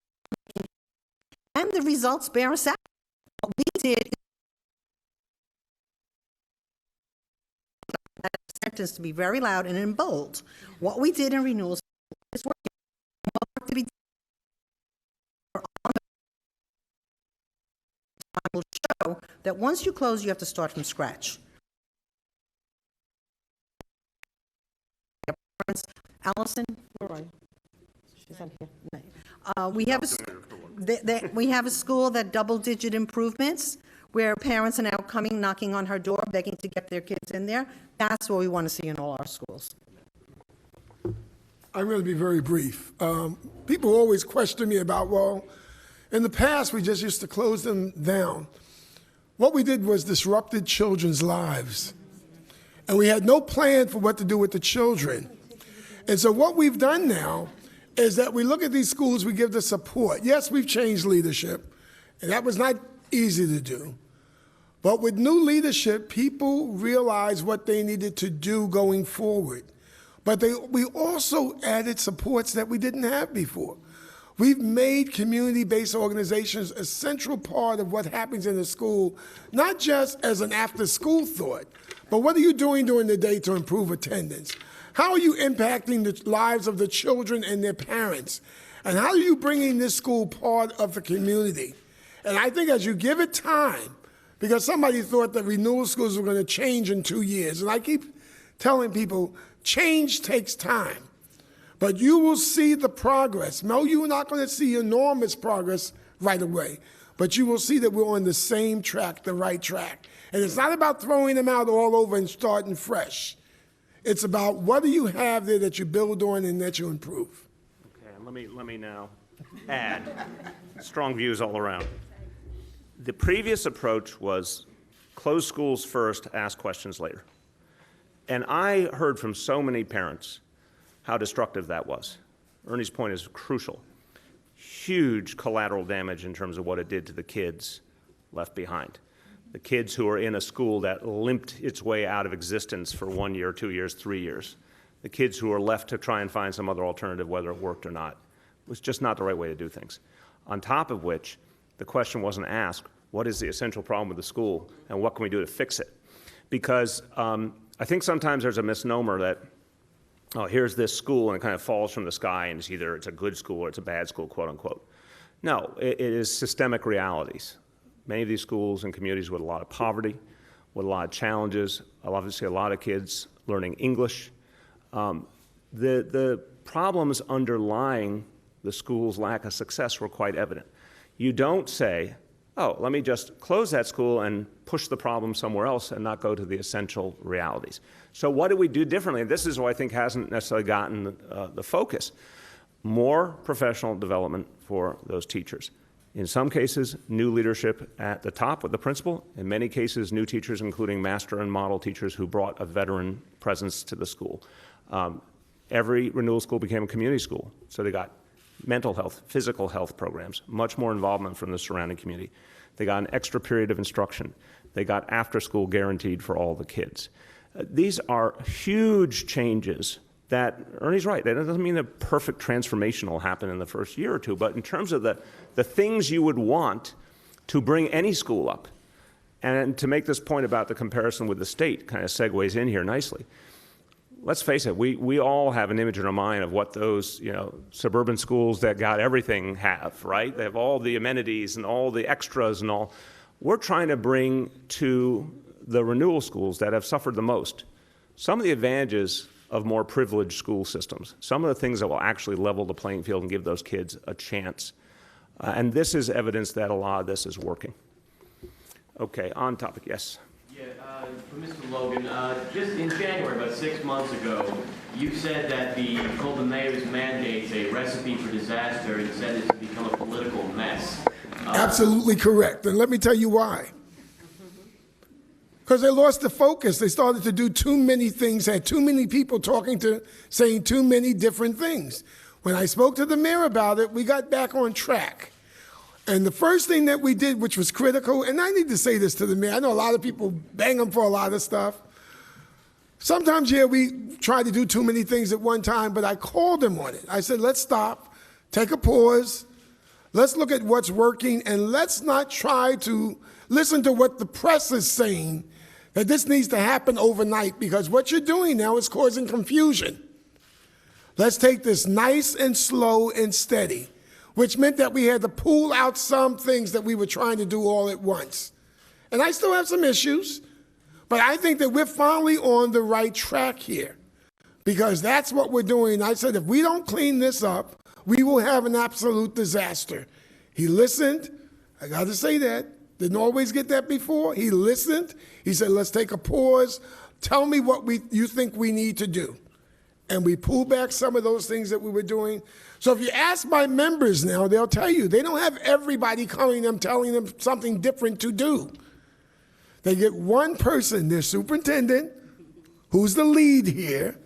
and the results bear us out. What we did that sentence to be very loud and in bold. What we did in renewals is working. What work to be done will show that once you close, you have to start from scratch. Allison, where are you? She's on here. We have a school that double-digit improvements, where parents are now coming, knocking on her door, begging to get their kids in there. That's what we want to see in all our schools. I'm going to be very brief. People always question me about, well, in the past, we just used to close them down. What we did was disrupted children's lives. And we had no plan for what to do with the children. And so what we've done now is that we look at these schools, we give the support. Yes, we've changed leadership, and that was not easy to do. But with new leadership, people realized what they needed to do going forward. But we also added supports that we didn't have before. We've made community-based organizations a central part of what happens in the school, not just as an after-school thought, but what are you doing during the day to improve attendance? How are you impacting the lives of the children and their parents? And how are you bringing this school part of the community? And I think as you give it time, because somebody thought that renewal schools were going to change in 2 years, and I keep telling people, change takes time. But you will see the progress. No, you're not going to see enormous progress right away, but you will see that we're on the same track, the right track. And it's not about throwing them out all over and starting fresh. It's about what do you have there that you build on and that you improve. Okay, let me now add strong views all around. The previous approach was close schools first, ask questions later. And I heard from so many parents how destructive that was. Ernie's point is crucial. Huge collateral damage in terms of what it did to the kids left behind. The kids who are in a school that limped its way out of existence for 1 year, 2 years, 3 years. The kids who are left to try and find some other alternative, whether it worked or not. It was just not the right way to do things. On top of which, the question wasn't asked, what is the essential problem with the school and what can we do to fix it? Because I think sometimes there's a misnomer that, oh, here's this school and it kind of falls from the sky and it's a good school or it's a bad school, quote unquote. No, it is systemic realities. Many of these schools and communities with a lot of poverty, with a lot of challenges, obviously a lot of kids learning English. The problems underlying the school's lack of success were quite evident. You don't say, oh, let me just close that school and push the problem somewhere else and not go to the essential realities. So what do we do differently? This is what I think hasn't necessarily gotten the focus. More professional development for those teachers. In some cases, new leadership at the top with the principal. In many cases, new teachers, including master and model teachers who brought a veteran presence to the school. Every renewal school became a community school. So they got mental health, physical health programs, much more involvement from the surrounding community. They got an extra period of instruction. They got after school guaranteed for all the kids. These are huge changes that, Ernie's right, that doesn't mean a perfect transformation will happen in the first year or two, but in terms of the things you would want to bring any school up, and to make this point about the comparison with the state kind of segues in here nicely. Let's face it, we all have an image in our mind of what those suburban schools that got everything have, right? They have all the amenities and all the extras and all. We're trying to bring to the renewal schools that have suffered the most some of the advantages of more privileged school systems, some of the things that will actually level the playing field and give those kids a chance. And this is evidence that a lot of this is working. Okay, on topic, yes. Yeah, for Mr. Logan, just in January, about 6 months ago, you said that you called the mayor's mandates a recipe for disaster and said it's become a political mess. Absolutely correct, and let me tell you why. Because they lost the focus. They started to do too many things, had too many people saying too many different things. When I spoke to the mayor about it, we got back on track. And the first thing that we did, which was critical, and I need to say this to the mayor, I know a lot of people bang him for a lot of stuff. Sometimes, yeah, we try to do too many things at one time, but I called him on it. I said, let's stop, take a pause, let's look at what's working, and let's not try to listen to what the press is saying, that this needs to happen overnight, because what you're doing now is causing confusion. Let's take this nice and slow and steady, which meant that we had to pull out some things that we were trying to do all at once. And I still have some issues, but I think that we're finally on the right track here, because that's what we're doing. I said, if we don't clean this up, we will have an absolute disaster. He listened. I got to say that. Didn't always get that before. He listened. He said, let's take a pause. Tell me what you think we need to do. And we pulled back some of those things that we were doing. So if you ask my members now, they'll tell you, they don't have everybody calling them, telling them something different to do. They get one person, their superintendent, who's the lead here,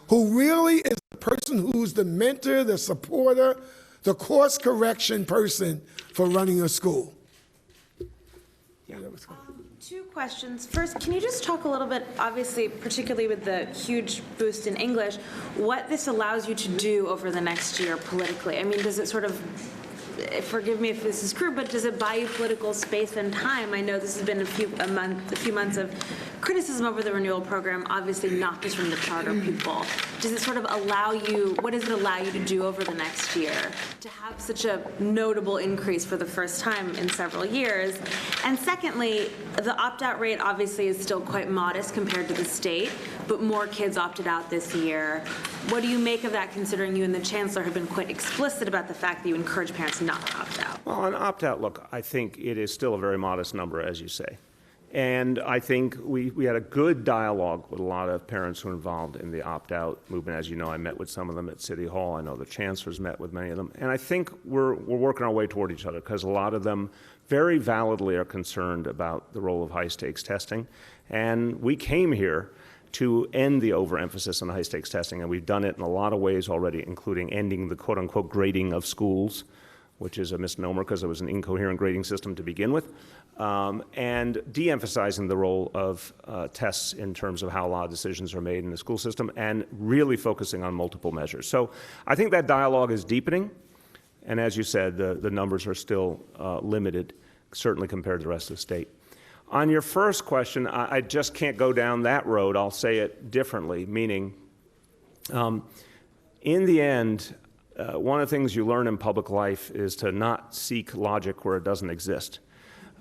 who really is the person who's the mentor, the supporter, the course correction person for running a school. Yeah, that was good. Two questions. First, can you just talk a little bit, obviously, particularly with the huge boost in English, what this allows you to do over the next year politically? I mean, does it sort of, forgive me if this is crude, but does it buy you political space and time? I know this has been a few months of criticism over the renewal program, obviously not just from the charter people. Does it sort of allow you, what does it allow you to do over the next year to have such a notable increase for the first time in several years? And secondly, the opt-out rate obviously is still quite modest compared to the state, but more kids opted out this year. What do you make of that, considering you and the chancellor have been quite explicit about the fact that you encourage parents not to opt out? Well, on opt-out, look, I think it is still a very modest number, as you say. And I think we had a good dialogue with a lot of parents who are involved in the opt-out movement. As you know, I met with some of them at City Hall. I know the chancellor's met with many of them. And I think we're working our way toward each other, because a lot of them very validly are concerned about the role of high-stakes testing. And we came here to end the overemphasis on high-stakes testing, and we've done it in a lot of ways already, including ending the quote-unquote grading of schools, which is a misnomer because it was an incoherent grading system to begin with, and de-emphasizing the role of tests in terms of how a lot of decisions are made in the school system, and really focusing on multiple measures. So I think that dialogue is deepening, and as you said, the numbers are still limited, certainly compared to the rest of the state. On your first question, I just can't go down that road. I'll say it differently, meaning in the end, one of the things you learn in public life is to not seek logic where it doesn't exist.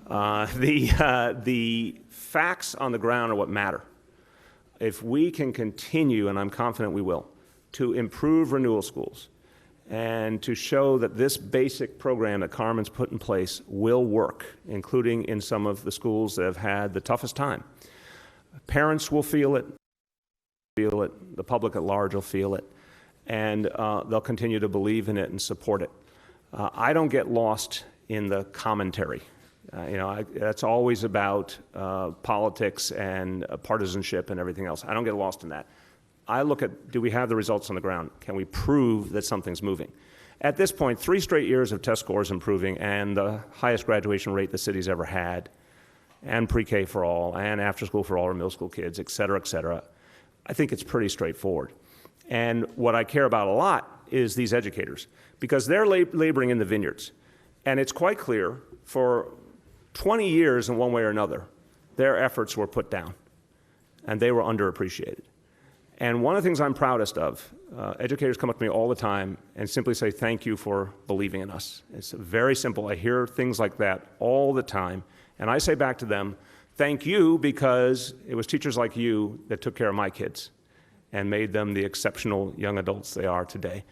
The facts on the ground are what matter. If we can continue, and I'm confident we will, to improve renewal schools and to show that this basic program that Carmen's put in place will work, including in some of the schools that have had the toughest time, parents will feel it, the public at large will feel it, and they'll continue to believe in it and support it. I don't get lost in the commentary. That's always about politics and partisanship and everything else. I don't get lost in that. I look at, do we have the results on the ground? Can we prove that something's moving? At this point, 3 straight years of test scores improving, and the highest graduation rate the city's ever had, and pre-K for all, and after school for all our middle school kids, et cetera, et cetera. I think it's pretty straightforward. And what I care about a lot is these educators, because they're laboring in the vineyards. And it's quite clear, for 20 years in one way or another, their efforts were put down, and they were underappreciated. And one of the things I'm proudest of, educators come up to me all the time and simply say, thank you for believing in us. It's very simple. I hear things like that all the time. And I say back to them, thank you, because it was teachers like you that took care of my kids and made them the exceptional young adults they are today.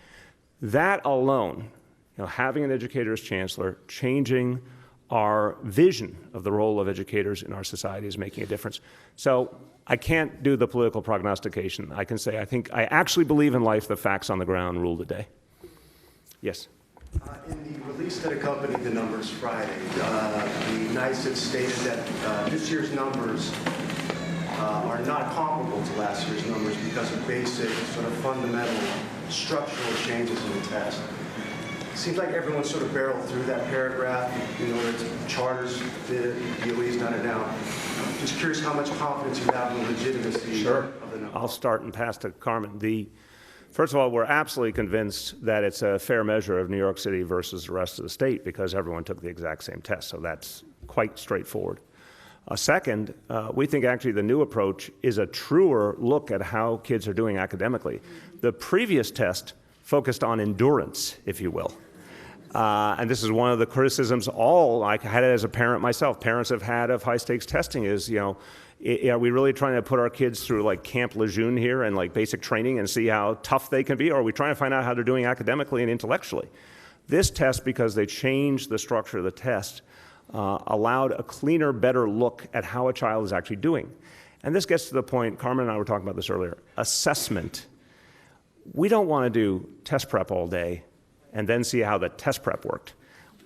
That alone, having an educator as chancellor, changing our vision of the role of educators in our society is making a difference. So I can't do the political prognostication. I can say I actually believe in life the facts on the ground rule the day. Yes? In the release that accompanied the numbers Friday, the NICE had stated that this year's numbers are not comparable to last year's numbers because of basic, sort of fundamental structural changes in the test. seems like everyone sort of barreled through that paragraph. You know, it's charters did it, DOE's done it now. I'm just curious how much confidence you have in the legitimacy of the number. I'll start and pass to Carmen. First of all, we're absolutely convinced that it's a fair measure of New York City versus the rest of the state because everyone took the exact same test, so that's quite straightforward. Second, we think actually the new approach is a truer look at how kids are doing academically. The previous test focused on endurance, if you will. And this is one of the criticisms I had it as a parent myself, parents have had of high-stakes testing is, are we really trying to put our kids through like Camp Lejeune here and like basic training and see how tough they can be, or are we trying to find out how they're doing academically and intellectually? This test, because they changed the structure of the test, allowed a cleaner, better look at how a child is actually doing. And this gets to the point, Carmen and I were talking about this earlier, assessment. We don't want to do test prep all day and then see how the test prep worked.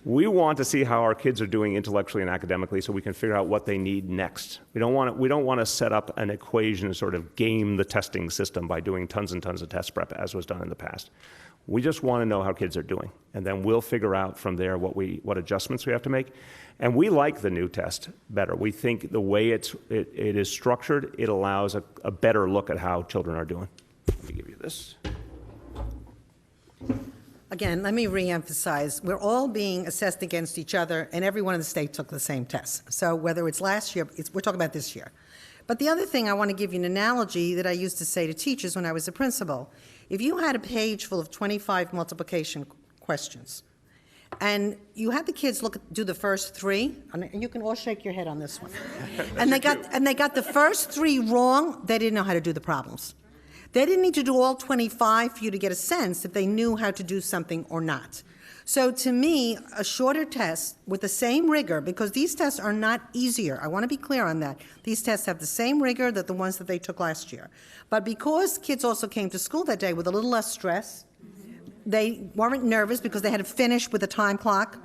We want to see how our kids are doing intellectually and academically so we can figure out what they need next. We don't want to set up an equation and sort of game the testing system by doing tons and tons of test prep as was done in the past. We just want to know how kids are doing, and then we'll figure out from there what adjustments we have to make. And we like the new test better. We think the way it is structured, it allows a better look at how children are doing. Let me give you this. Again, let me reemphasize, we're all being assessed against each other, and everyone in the state took the same test. So whether it's last year, we're talking about this year. But the other thing, I want to give you an analogy that I used to say to teachers when I was a principal. If you had a page full of 25 multiplication questions, and you had the kids do the first three, and you can all shake your head on this one, and they got the first three wrong, they didn't know how to do the problems. They didn't need to do all 25 for you to get a sense if they knew how to do something or not. So to me, a shorter test with the same rigor, because these tests are not easier. I want to be clear on that. These tests have the same rigor that the ones that they took last year. But because kids also came to school that day with a little less stress, they weren't nervous because they had to finish with a time clock.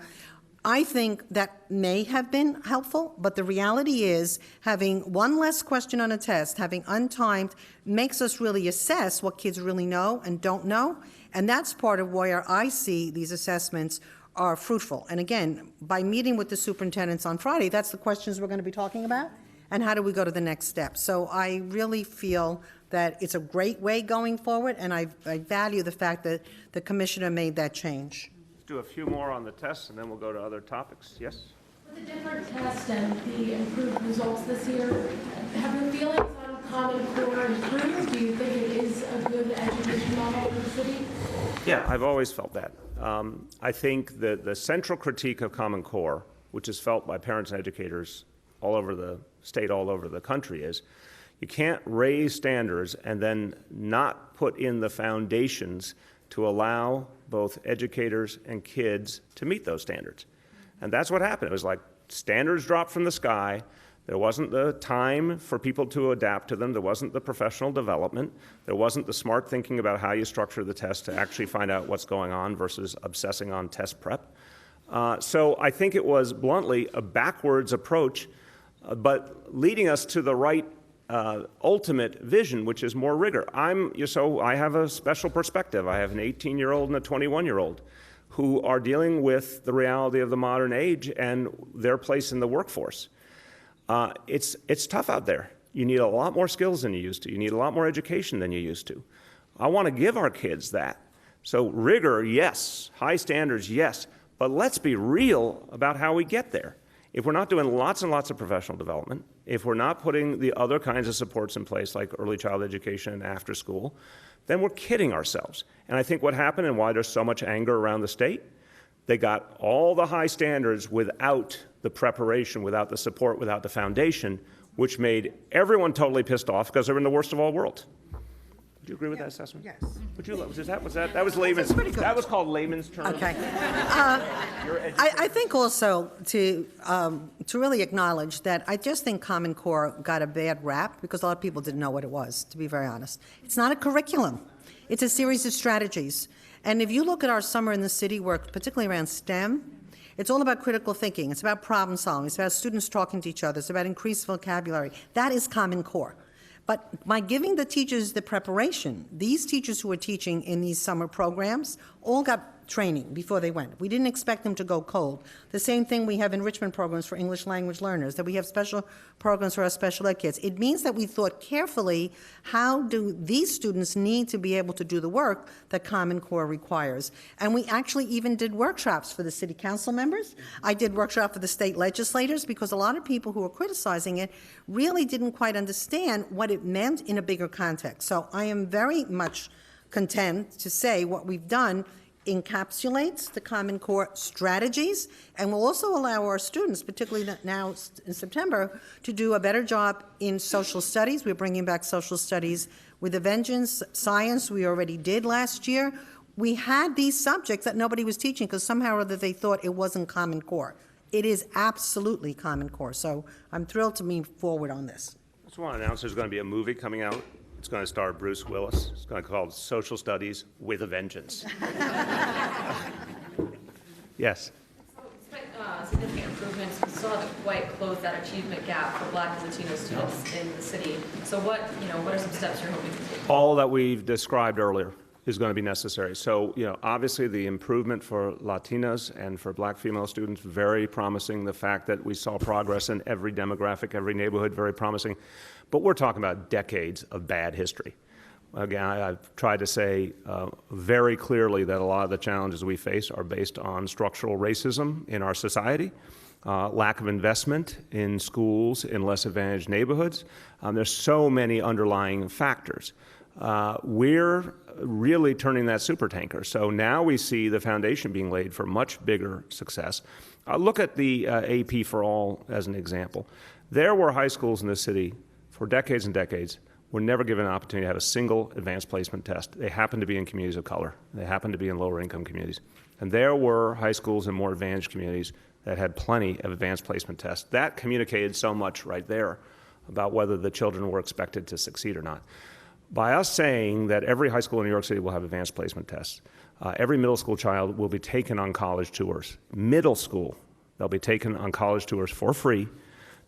I think that may have been helpful, but the reality is having one less question on a test, having untimed, makes us really assess what kids really know and don't know, and that's part of where I see these assessments are fruitful. And again, by meeting with the superintendents on Friday, that's the questions we're going to be talking about, and how do we go to the next step. So I really feel that it's a great way going forward, and I value the fact that the commissioner made that change. Do a few more on the tests, and then we'll go to other topics. Yes? With the different tests and the improved results this year, have your feelings on Common Core improved? Do you think it is a good education model for the city? Yeah, I've always felt that. I think that the central critique of Common Core, which is felt by parents and educators all over the state, all over the country, is you can't raise standards and then not put in the foundations to allow both educators and kids to meet those standards. And that's what happened. It was like standards dropped from the sky. There wasn't the time for people to adapt to them. There wasn't the professional development. There wasn't the smart thinking about how you structure the test to actually find out what's going on versus obsessing on test prep. So I think it was bluntly a backwards approach, but leading us to the right ultimate vision, which is more rigor. So I have a special perspective. I have an 18-year-old and a 21-year-old who are dealing with the reality of the modern age and their place in the workforce. It's tough out there. You need a lot more skills than you used to. You need a lot more education than you used to. I want to give our kids that. So rigor, yes. High standards, yes. But let's be real about how we get there. If we're not doing lots and lots of professional development, if we're not putting the other kinds of supports in place like early child education and after school, then we're kidding ourselves. And I think what happened and why there's so much anger around the state, they got all the high standards without the preparation, without the support, without the foundation, which made everyone totally pissed off because they're in the worst of all worlds. Would you agree with that assessment? Yes. Would you? That was layman's. That was called layman's terms. Okay. I think also to really acknowledge that I just think Common Core got a bad rap because a lot of people didn't know what it was, to be very honest. It's not a curriculum. It's a series of strategies. And if you look at our Summer in the City work, particularly around STEM, it's all about critical thinking. It's about problem solving. It's about students talking to each other. It's about increased vocabulary. That is Common Core. But by giving the teachers the preparation, these teachers who are teaching in these summer programs all got training before they went. We didn't expect them to go cold. The same thing we have enrichment programs for English language learners, that we have special programs for our special ed kids. It means that we thought carefully, how do these students need to be able to do the work that Common Core requires? And we actually even did workshops for the city council members. I did workshop for the state legislators, because a lot of people who were criticizing it really didn't quite understand what it meant in a bigger context. So I am very much content to say what we've done encapsulates the Common Core strategies, and will also allow our students, particularly now in September, to do a better job in social studies. We're bringing back social studies with a vengeance. Science we already did last year. We had these subjects that nobody was teaching because somehow or other they thought it wasn't Common Core. It is absolutely Common Core, so I'm thrilled to move forward on this. I just want to announce there's going to be a movie coming out. It's going to star Bruce Willis. It's going to be called Social Studies with a Vengeance. Yes? Significant improvements. We still haven't quite closed that achievement gap for Black and Latino students in the city. So what are some steps you're hoping to take? All that we've described earlier is going to be necessary. So, obviously the improvement for Latinas and for Black female students, very promising. The fact that we saw progress in every demographic, every neighborhood, very promising. But we're talking about decades of bad history. Again, I've tried to say very clearly that a lot of the challenges we face are based on structural racism in our society, lack of investment in schools in less advantaged neighborhoods. There's so many underlying factors. We're really turning that supertanker. So now we see the foundation being laid for much bigger success. Look at the AP for All as an example. There were high schools in this city for decades and decades were never given an opportunity to have a single advanced placement test. They happened to be in communities of color. They happened to be in lower income communities. And there were high schools in more advantaged communities that had plenty of advanced placement tests. That communicated so much right there about whether the children were expected to succeed or not. By us saying that every high school in New York City will have advanced placement tests, every middle school child will be taken on college tours. Middle school, they'll be taken on college tours for free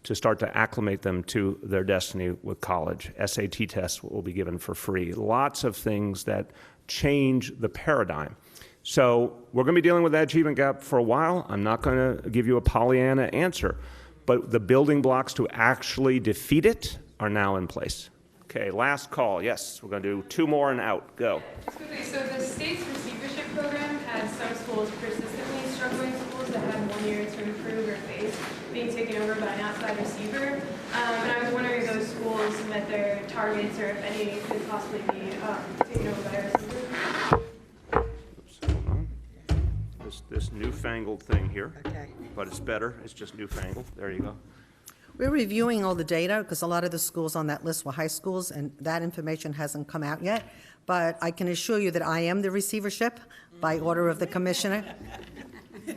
to start to acclimate them to their destiny with college. SAT tests will be given for free. Lots of things that change the paradigm. So we're going to be dealing with that achievement gap for a while. I'm not going to give you a Pollyanna answer, but the building blocks to actually defeat it are now in place. Okay, last call. Yes, we're going to do two more and out. Go. So the state's receivership program had some schools persistently struggling schools that had 1 year to improve or face being taken over by an outside receiver. And I was wondering if those schools met their targets or if any could possibly be taken over by a receiver. Oops, hold on. This newfangled thing here. Okay. But it's better. It's just newfangled. There you go. We're reviewing all the data because a lot of the schools on that list were high schools, and that information hasn't come out yet. But I can assure you that I am the receivership by order of the commissioner.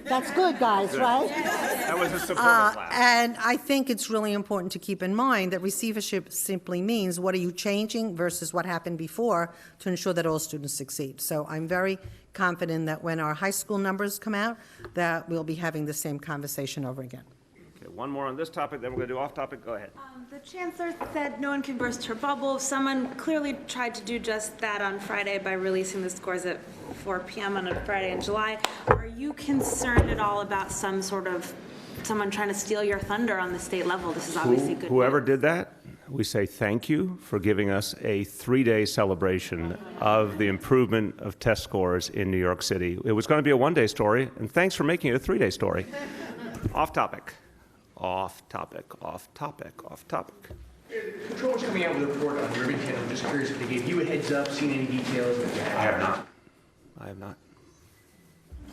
That's good, guys, right? That was a supportive clap. And I think it's really important to keep in mind that receivership simply means what are you changing versus what happened before to ensure that all students succeed. So I'm very confident that when our high school numbers come out, that we'll be having the same conversation over again. Okay, one more on this topic, then we're going to do off topic. Go ahead. The chancellor said no one can burst her bubble. Someone clearly tried to do just that on Friday by releasing the scores at 4 p.m. on a Friday in July. Are you concerned at all about someone trying to steal your thunder on the state level? This is obviously good. Whoever did that, we say thank you for giving us a 3-day celebration of the improvement of test scores in New York City. It was going to be a 1-day story, and thanks for making it a 3-day story. Off topic. Off topic, off topic, off topic. The Controller's coming out with a report on Irvington. I'm just curious if they gave you a heads up, seen any details? I have not. I have not.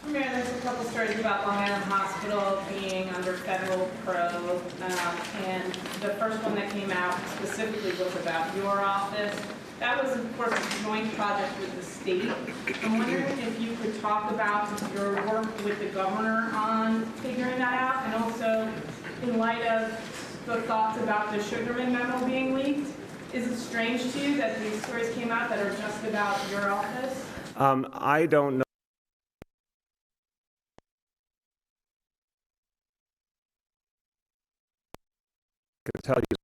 Mayor, there's a couple stories about Long Island Hospital being under federal probe, and the first one that came out specifically was about your office. That was, of course, a joint project with the state. I'm wondering if you could talk about your work with the governor on figuring that out, and also in light of the thoughts about the Sugarman memo being leaked. Is it strange to you that these stories came out that are just about your office? I don't know. I can tell you,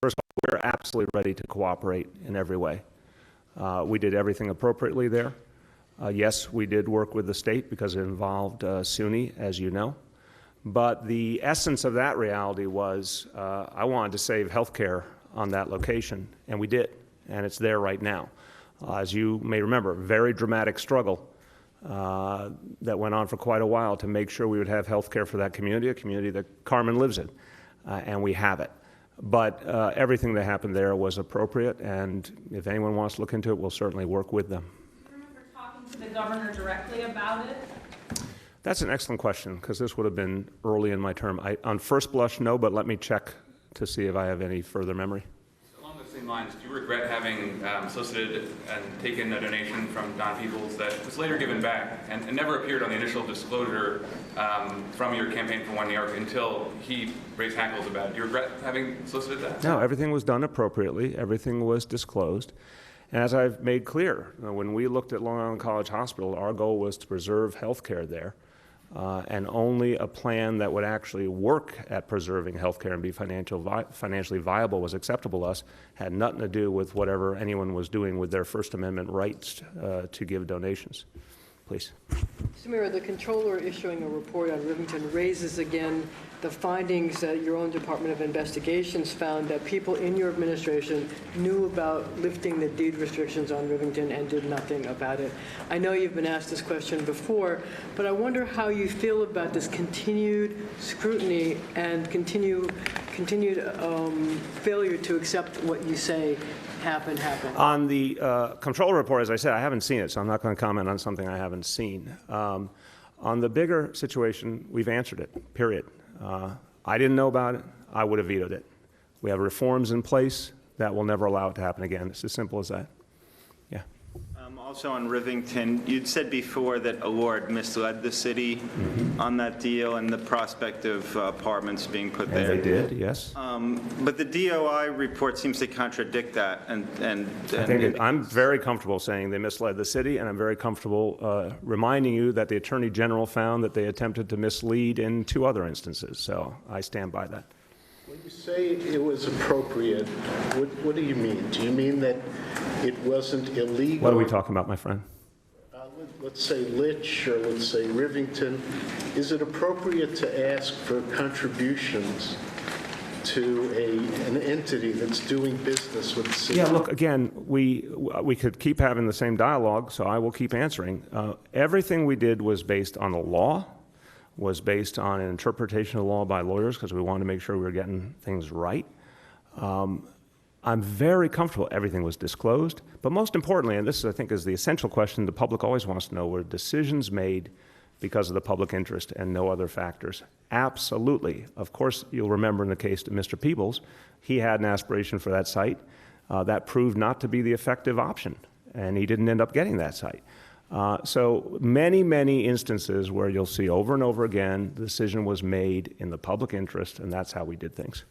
first of all, we're absolutely ready to cooperate in every way. We did everything appropriately there. Yes, we did work with the state because it involved SUNY, as you know. But the essence of that reality was I wanted to save health care on that location, and we did, and it's there right now. As you may remember, very dramatic struggle that went on for quite a while to make sure we would have health care for that community, a community that Carmen lives in, and we have it. But everything that happened there was appropriate, and if anyone wants to look into it, we'll certainly work with them. Do you remember talking to the governor directly about it? That's an excellent question, because this would have been early in my term. On first blush, no, but let me check to see if I have any further memory. Along those same lines, do you regret having solicited and taken a donation from Don Peoples that was later given back and never appeared on the initial disclosure from your campaign for One New York until he raised hackles about it? Do you regret having solicited that? No, everything was done appropriately. Everything was disclosed. And as I've made clear, when we looked at Long Island College Hospital, our goal was to preserve health care there. And only a plan that would actually work at preserving health care and be financially viable was acceptable to us. Had nothing to do with whatever anyone was doing with their First Amendment rights to give donations. Please. Mr. Mayor, the controller issuing a report on Rivington raises again the findings that your own Department of Investigations found that people in your administration knew about lifting the deed restrictions on Rivington and did nothing about it. I know you've been asked this question before, but I wonder how you feel about this continued scrutiny and continued failure to accept what you say happened. On the control report, as I said, I haven't seen it, so I'm not going to comment on something I haven't seen. On the bigger situation, we've answered it, period. I didn't know about it. I would have vetoed it. We have reforms in place that will never allow it to happen again. It's as simple as that. Yeah. Also on Rivington, you'd said before that Award misled the city on that deal and the prospect of apartments being put there. And they did, yes. But the DOI report seems to contradict that. I'm very comfortable saying they misled the city, and I'm very comfortable reminding you that the Attorney General found that they attempted to mislead in 2 other instances. So I stand by that. When you say it was appropriate, what do you mean? Do you mean that it wasn't illegal? What are we talking about, my friend? Let's say Litch or let's say Rivington. Is it appropriate to ask for contributions to an entity that's doing business with the city? Yeah, look, again, we could keep having the same dialogue, so I will keep answering. Everything we did was based on the law, was based on an interpretation of the law by lawyers because we wanted to make sure we were getting things right. I'm very comfortable everything was disclosed, but most importantly, and this I think is the essential question the public always wants to know, were decisions made because of the public interest and no other factors? Absolutely. Of course, you'll remember in the case of Mr. Peebles, he had an aspiration for that site. That proved not to be the effective option, and he didn't end up getting that site. So many, many instances where you'll see over and over again, the decision was made in the public interest, and that's how we did things.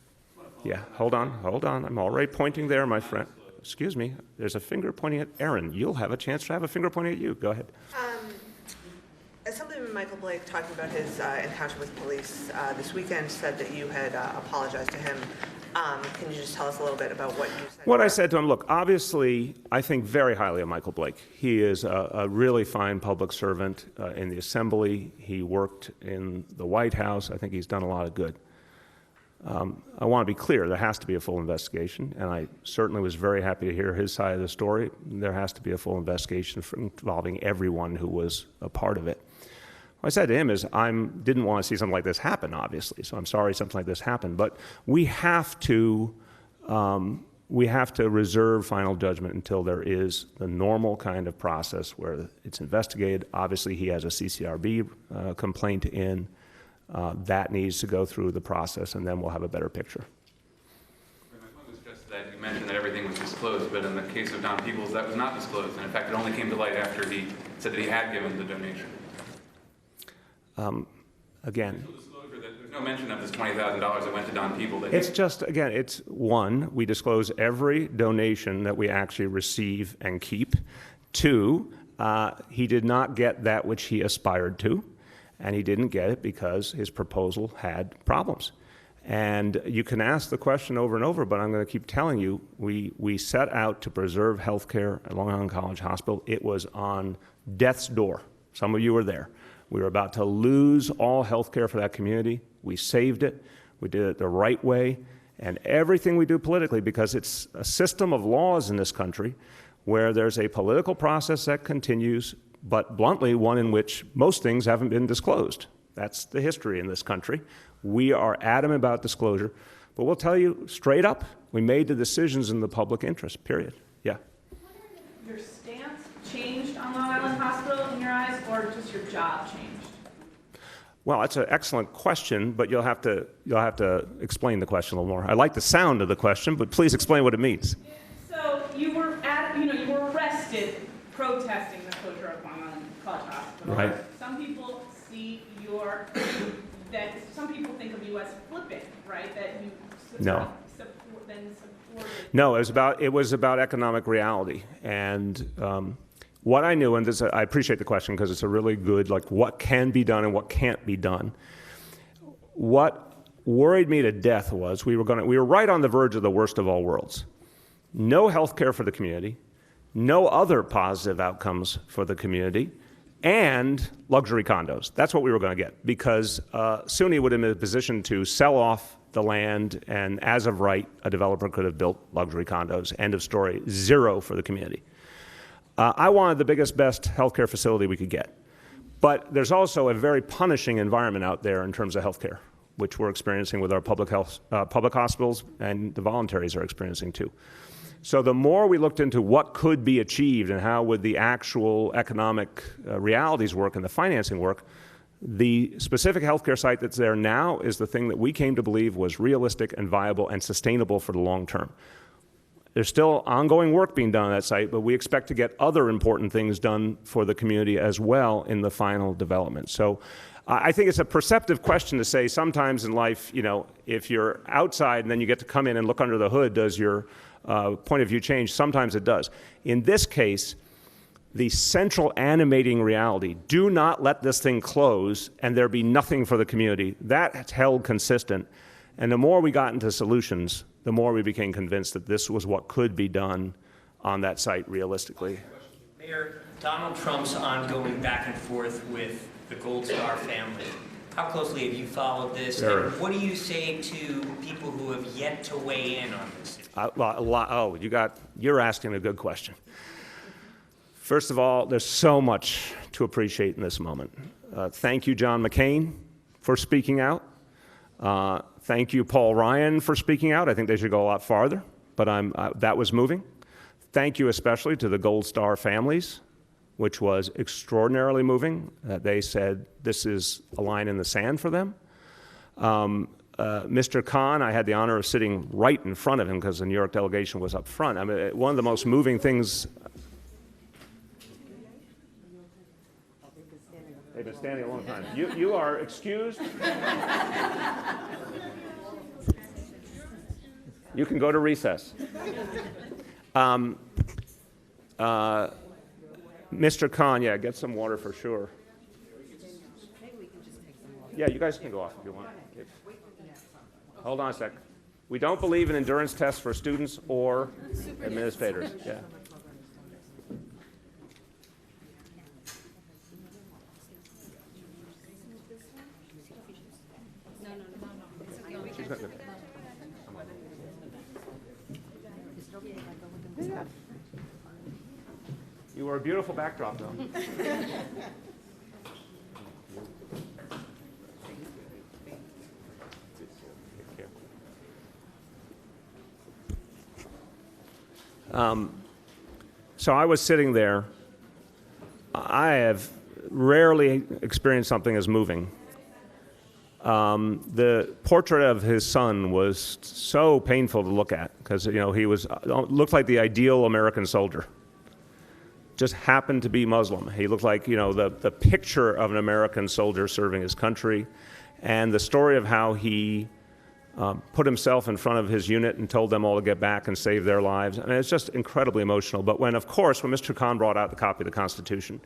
Yeah, hold on. I'm already pointing there, my friend. Excuse me, there's a finger pointing at Aaron. You'll have a chance to have a finger pointing at you. Go ahead. Assemblyman Michael Blake, talking about his encounter with police this weekend, said that you had apologized to him. Can you just tell us a little bit about what you said? What I said to him, look, obviously, I think very highly of Michael Blake. He is a really fine public servant in the Assembly. He worked in the White House. I think he's done a lot of good. I want to be clear, there has to be a full investigation, and I certainly was very happy to hear his side of the story. There has to be a full investigation involving everyone who was a part of it. What I said to him is, I didn't want to see something like this happen, obviously, so I'm sorry something like this happened, but we have to reserve final judgment until there is the normal kind of process where it's investigated. Obviously, he has a CCRB complaint in. That needs to go through the process, and then we'll have a better picture. My point was just that you mentioned that everything was disclosed, but in the case of Don Peoples, that was not disclosed, and in fact, it only came to light after he said that he had given the donation. Again, there's no mention of this $20,000 that went to Don Peoples. it's just, again, it's one, we disclose every donation that we actually receive and keep. 2, he did not get that which he aspired to. And he didn't get it because his proposal had problems. And you can ask the question over and over, but I'm going to keep telling you, we set out to preserve health care at Long Island College Hospital. It was on death's door. Some of you were there. We were about to lose all health care for that community. We saved it. We did it the right way. And everything we do politically, because it's a system of laws in this country where there's a political process that continues, but bluntly, one in which most things haven't been disclosed. That's the history in this country. We are adamant about disclosure, but we'll tell you straight up, we made the decisions in the public interest, period. Yeah. Your stance changed on Long Island Hospital in your eyes, or just your job changed? Well, that's an excellent question, but you'll have to explain the question a little more. I like the sound of the question, but please explain what it means. So you were arrested protesting the closure of Long Island College Hospital. Right. Some people see some people think of you as flippant, right? That you No. supported. No, it was about economic reality. And what I knew, and I appreciate the question because it's a really good, like, what can be done and what can't be done. What worried me to death was we were right on the verge of the worst of all worlds. No health care for the community, no other positive outcomes for the community, and luxury condos. That's what we were going to get, because SUNY would have been in a position to sell off the land, and as of right, a developer could have built luxury condos. End of story. Zero for the community. I wanted the biggest, best healthcare facility we could get. But there's also a very punishing environment out there in terms of healthcare, which we're experiencing with our public hospitals, and the voluntaries are experiencing too. So the more we looked into what could be achieved and how would the actual economic realities work and the financing work, the specific healthcare site that's there now is the thing that we came to believe was realistic and viable and sustainable for the long term. There's still ongoing work being done on that site, but we expect to get other important things done for the community as well in the final development. So I think it's a perceptive question to say sometimes in life, if you're outside and then you get to come in and look under the hood, does your point of view change? Sometimes it does. In this case, the central animating reality, do not let this thing close and there be nothing for the community, that's held consistent. And the more we got into solutions, the more we became convinced that this was what could be done on that site realistically. Mayor, Donald Trump's ongoing back and forth with the Gold Star family. How closely have you followed this? Sure. And what do you say to people who have yet to weigh in on this? You're asking a good question. First of all, there's so much to appreciate in this moment. Thank you, John McCain, for speaking out. Thank you, Paul Ryan, for speaking out. I think they should go a lot farther, but that was moving. Thank you especially to the Gold Star families, which was extraordinarily moving. They said this is a line in the sand for them. Mr. Khan, I had the honor of sitting right in front of him because the New York delegation was up front. I mean, one of the most moving things. They've been standing a long time. You are excused. You can go to recess. Mr. Khan, yeah, get some water for sure. Yeah, you guys can go off if you want. Hold on a sec. We don't believe in endurance tests for students or administrators. Yeah. She's got good. You are a beautiful backdrop, though. So I was sitting there. I have rarely experienced something as moving. The portrait of his son was so painful to look at because he looked like the ideal American soldier. Just happened to be Muslim. He looked like the picture of an American soldier serving his country, and the story of how he put himself in front of his unit and told them all to get back and save their lives. I mean, it's just incredibly emotional. But when Mr. Khan brought out the copy of the Constitution,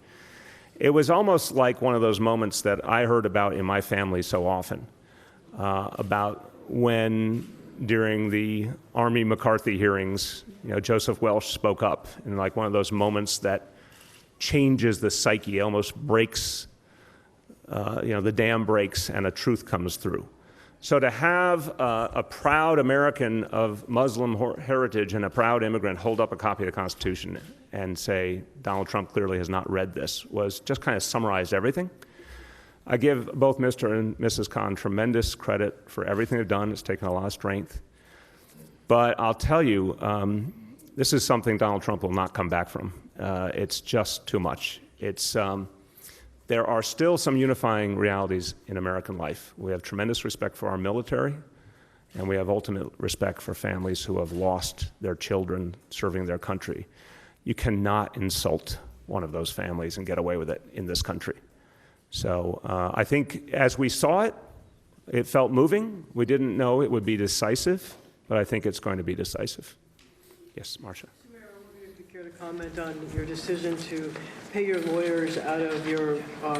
it was almost like one of those moments that I heard about in my family so often, about when during the Army McCarthy hearings, Joseph Welch spoke up in like one of those moments that changes the psyche, almost breaks, the dam breaks and a truth comes through. So to have a proud American of Muslim heritage and a proud immigrant hold up a copy of the Constitution and say, Donald Trump clearly has not read this, was just kind of summarized everything. I give both Mr. and Mrs. Khan tremendous credit for everything they've done. It's taken a lot of strength. But I'll tell you, this is something Donald Trump will not come back from. It's just too much. There are still some unifying realities in American life. We have tremendous respect for our military, and we have ultimate respect for families who have lost their children serving their country. You cannot insult one of those families and get away with it in this country. So I think as we saw it, it felt moving. We didn't know it would be decisive, but I think it's going to be decisive. Yes, Marcia. If you care to comment on your decision to pay your lawyers out of your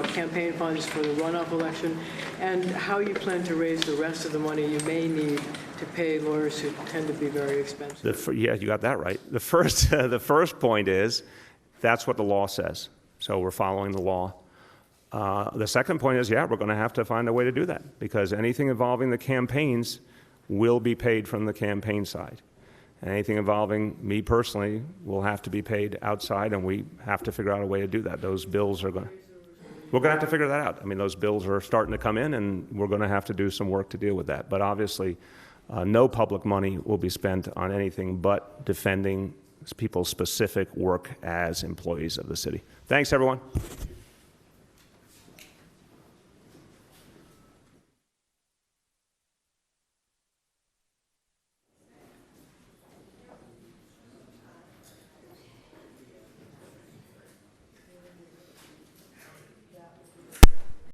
campaign funds for the runoff election, and how you plan to raise the rest of the money you may need to pay lawyers who tend to be very expensive. Yeah, you got that right. The first point is that's what the law says. So we're following the law. The second point is, we're going to have to find a way to do that, because anything involving the campaigns will be paid from the campaign side. And anything involving me personally will have to be paid outside, and we have to figure out a way to do that. Those bills are we're going to have to figure that out. I mean, those bills are starting to come in, and we're going to have to do some work to deal with that. But obviously, no public money will be spent on anything but defending people's specific work as employees of the city. Thanks, everyone.